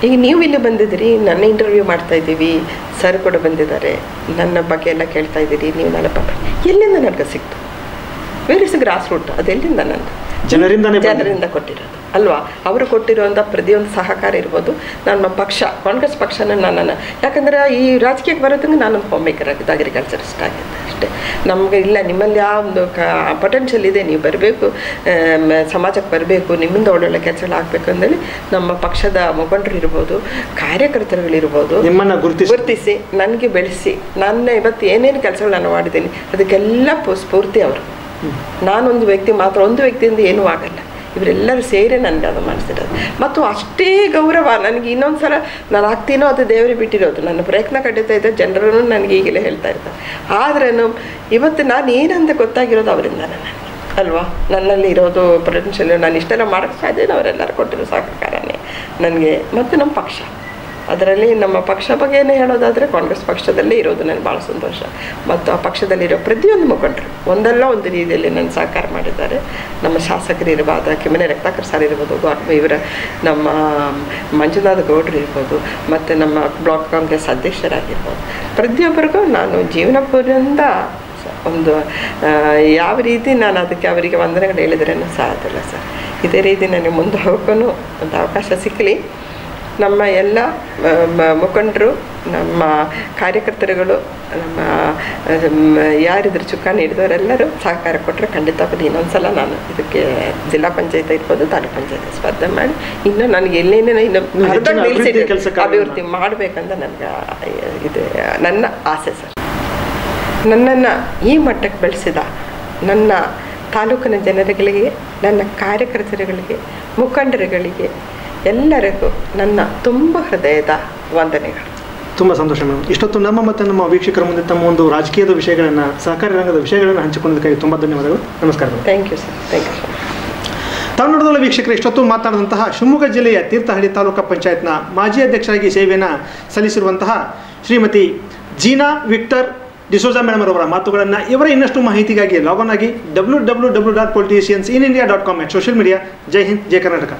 ಈಗ ನೀವು ಇಲ್ಲಿ ಬಂದಿದ್ದೀರಿ, ನನ್ನ ಇಂಟರ್ವ್ಯೂ ಮಾಡ್ತಾ ಇದ್ದೀವಿ, ಸರ್ ಕೂಡ ಬಂದಿದ್ದಾರೆ, ನನ್ನ ಬಗ್ಗೆ ಎಲ್ಲ ಕೇಳ್ತಾ ಇದ್ದೀರಿ. ನೀವು ಎಲ್ಲಿಂದ ನನಗೆ ಸಿಕ್ತು? Where is grass root? ಅದೆಲ್ಲಿಂದ? ನಂದು ಜನರಿಂದ ಕೊಟ್ಟಿರೋದು ಅಲ್ವಾ. ಅವರು ಕೊಟ್ಟಿರುವಂಥ ಪ್ರತಿಯೊಂದು ಸಹಕಾರ ಇರ್ಬೋದು. ನಮ್ಮ ಪಕ್ಷ, ಕಾಂಗ್ರೆಸ್ ಪಕ್ಷನ ನನ್ನನ್ನು, ಯಾಕಂದರೆ ಈ ರಾಜಕೀಯಕ್ಕೆ ಬರೋದಂಗೆ ನಾನೊಂದು ಹೋಮ್ ಮೇಕರ್ ಆಗಿದ್ದು, ಅಗ್ರಿಕಲ್ಚರಿಸ್ಟ್ ಆಗಿದ್ದೆ ಅಷ್ಟೇ. ನಮಗೆ ಇಲ್ಲ, ನಿಮ್ಮಲ್ಲಿ ಯಾವ ಒಂದು ಪೊಟೆನ್ಷಿಯಲ್ ಇದೆ, ನೀವು ಬರಬೇಕು, ಸಮಾಜಕ್ಕೆ ಬರಬೇಕು, ನಿಮ್ಮಿಂದ ಒಳ್ಳೊಳ್ಳೆ ಕೆಲಸಗಳು ಆಗಬೇಕು ಅಂದೇಳಿ ನಮ್ಮ ಪಕ್ಷದ ಮುಖಂಡರು ಇರ್ಬೋದು, ಕಾರ್ಯಕರ್ತರುಗಳಿರ್ಬೋದು, ನಿಮ್ಮನ್ನು ಗುರುತಿಸಿ ನನಗೆ ಬೆಳೆಸಿ, ನನ್ನ ಇವತ್ತು ಏನೇನು ಕೆಲಸಗಳು ನಾನು ಮಾಡಿದ್ದೀನಿ ಅದಕ್ಕೆಲ್ಲ ಸ್ಫೂರ್ತಿ ಅವರು. ನಾನೊಂದು ವ್ಯಕ್ತಿ ಮಾತ್ರ, ಒಂದು ವ್ಯಕ್ತಿಯಿಂದ ಏನೂ ಆಗಲ್ಲ, ಇವರೆಲ್ಲರೂ ಸೇರಿ ನನಗೆ ಅದು ಮಾಡಿಸಿರೋದು. ಮತ್ತು ಅಷ್ಟೇ ಗೌರವ ನನಗೆ. ಇನ್ನೊಂದು ಸಲ ನಾನು ಆಗ್ತೀನೋ ಅದು ದೇವರೇ ಬಿಟ್ಟಿರೋದು. ನನ್ನ ಪ್ರಯತ್ನ ಖಂಡಿತ ಇದೆ, ಜನರನ್ನು ನನಗೆ ಈಗಲೇ ಹೇಳ್ತಾ ಇರ್ತಾರೆ. ಆದ್ರೂ ಇವತ್ತು ನಾನು ಏನಂತ ಗೊತ್ತಾಗಿರೋದು ಅವರಿಂದ ನನಗೆ ಅಲ್ವಾ. ನನ್ನಲ್ಲಿ ಇರೋದು ಪೊಟೆನ್ಷಿಯಲ್, ನಾನು ಇಷ್ಟೆಲ್ಲ ಮಾಡೋಕ್ಕೆ ಸಾಧ್ಯ ಅವರೆಲ್ಲರೂ ಕೊಟ್ಟಿರೋ ಸಹಕಾರನೇ ನನಗೆ. ಮತ್ತು ನಮ್ಮ ಪಕ್ಷ ಅದರಲ್ಲಿ ನಮ್ಮ ಪಕ್ಷ ಬಗ್ಗೆನೇ ಹೇಳೋದಾದರೆ ಕಾಂಗ್ರೆಸ್ ಪಕ್ಷದಲ್ಲೇ ಇರೋದು ನನಗೆ ಭಾಳ ಸಂತೋಷ. ಮತ್ತು ಆ ಪಕ್ಷದಲ್ಲಿರೋ ಪ್ರತಿಯೊಂದು ಮುಖಂಡರು ಒಂದಲ್ಲ ಒಂದು ರೀತಿಯಲ್ಲಿ ನನ್ನ ಸಹಕಾರ ಮಾಡಿದ್ದಾರೆ. ನಮ್ಮ ಶಾಸಕರು ಇರಬಹುದು, ಕೆಮ್ಮನೆ ರತ್ನಾಕರ್ ಸರ್ ಇರ್ಬೋದು, ಇವರ ನಮ್ಮ ಮಂಜುನಾಥ ಗೌಡ್ರು ಇರ್ಬೋದು, ಮತ್ತು ನಮ್ಮ ಬ್ಲಾಕ್ ಕಾಂಗ್ರೆಸ್ ಅಧ್ಯಕ್ಷರಾಗಿರ್ಬೋದು, ಪ್ರತಿಯೊಬ್ಬರಿಗೂ ನಾನು ಜೀವನ ಪರ್ಯಂತ ಒಂದು ಯಾವ ರೀತಿ ನಾನು ಅದಕ್ಕೆ ಅವರಿಗೆ ವಂದನೆಗಳು ಹೇಳಿದ್ರೇನು ಸಾಧ್ಯಲ್ಲ ಸರ್. ಇದೇ ರೀತಿ ನನಗೆ ಮುಂದೆ ಹೋಗೋಕ್ಕೂ ಒಂದು ಅವಕಾಶ ಸಿಕ್ಕಲಿ. ನಮ್ಮ ಎಲ್ಲ ಮುಖಂಡರು, ನಮ್ಮ ಕಾರ್ಯಕರ್ತರುಗಳು, ನಮ್ಮ ಯಾರಿದ್ರು ಚುಕ್ಕಾಣಿ ಹಿಡಿದವರೆಲ್ಲರೂ ಸಹಕಾರ ಕೊಟ್ಟರೆ ಖಂಡಿತವಾಗಿ ಇನ್ನೊಂದ್ಸಲ ನಾನು ಇದಕ್ಕೆ ಜಿಲ್ಲಾ ಪಂಚಾಯತ್ ಇರ್ಬೋದು, ತಾಲೂಕು ಪಂಚಾಯತ್ ಸ್ಪರ್ಧೆ ಮಾಡಿ ಇನ್ನೂ ನನಗೆ ಎಲ್ಲೇನೇ ಇನ್ನು ಅಭಿವೃದ್ಧಿ ಮಾಡಬೇಕಂತ ನನಗೆ ಇದು ನನ್ನ ಆಸೆ ಸರ್. ನನ್ನನ್ನು ಈ ಮಟ್ಟಕ್ಕೆ ಬೆಳೆಸಿದ ನನ್ನ ತಾಲೂಕಿನ ಜನರುಗಳಿಗೆ, ನನ್ನ ಕಾರ್ಯಕರ್ತರುಗಳಿಗೆ, ಮುಖಂಡರುಗಳಿಗೆ ಎಲ್ಲರಿಗೂ ನನ್ನ ತುಂಬ ಹೃದಯದ ವಂದನೆಗಳು. ತುಂಬ ಸಂತೋಷ ಮೇಡಮ್. ಇಷ್ಟೊತ್ತು ನಮ್ಮ ಮತ್ತು ನಮ್ಮ ವೀಕ್ಷಕರ ಮುಂದೆ ತಮ್ಮ ಒಂದು ರಾಜಕೀಯದ ವಿಷಯಗಳನ್ನು, ಸಹಕಾರಿ ರಂಗದ ವಿಷಯಗಳನ್ನು ಹಂಚಿಕೊಂಡದಕ್ಕಾಗಿ ತುಂಬ ಧನ್ಯವಾದಗಳು. ನಮಸ್ಕಾರ. Thank you sir. Thank you sir. ತಾವು ವೀಕ್ಷಕರು ಇಷ್ಟೊತ್ತು ಮಾತನಾಡಿದಂತಹ ಶಿವಮೊಗ್ಗ ಜಿಲ್ಲೆಯ ತೀರ್ಥಹಳ್ಳಿ ತಾಲೂಕು ಪಂಚಾಯತ್ನ ಮಾಜಿ ಅಧ್ಯಕ್ಷರಾಗಿ ಸೇವೆಯನ್ನು ಸಲ್ಲಿಸಿರುವಂತಹ ಶ್ರೀಮತಿ ಜೀನಾ ವಿಕ್ಟರ್ ಡಿಸೋಜಾ ಮೇಡಮ್ ಅವರ ಮಾತುಗಳನ್ನು, ಇವರ ಇನ್ನಷ್ಟು ಮಾಹಿತಿಗಾಗಿ ಲಾಗ್ ಆನ್ ಆಗಿ www.politiciansinIndia.com ಸೋಷಿಯಲ್ ಮೀಡಿಯಾ. ಜೈ ಹಿಂದ್, ಜೈ ಕರ್ನಾಟಕ.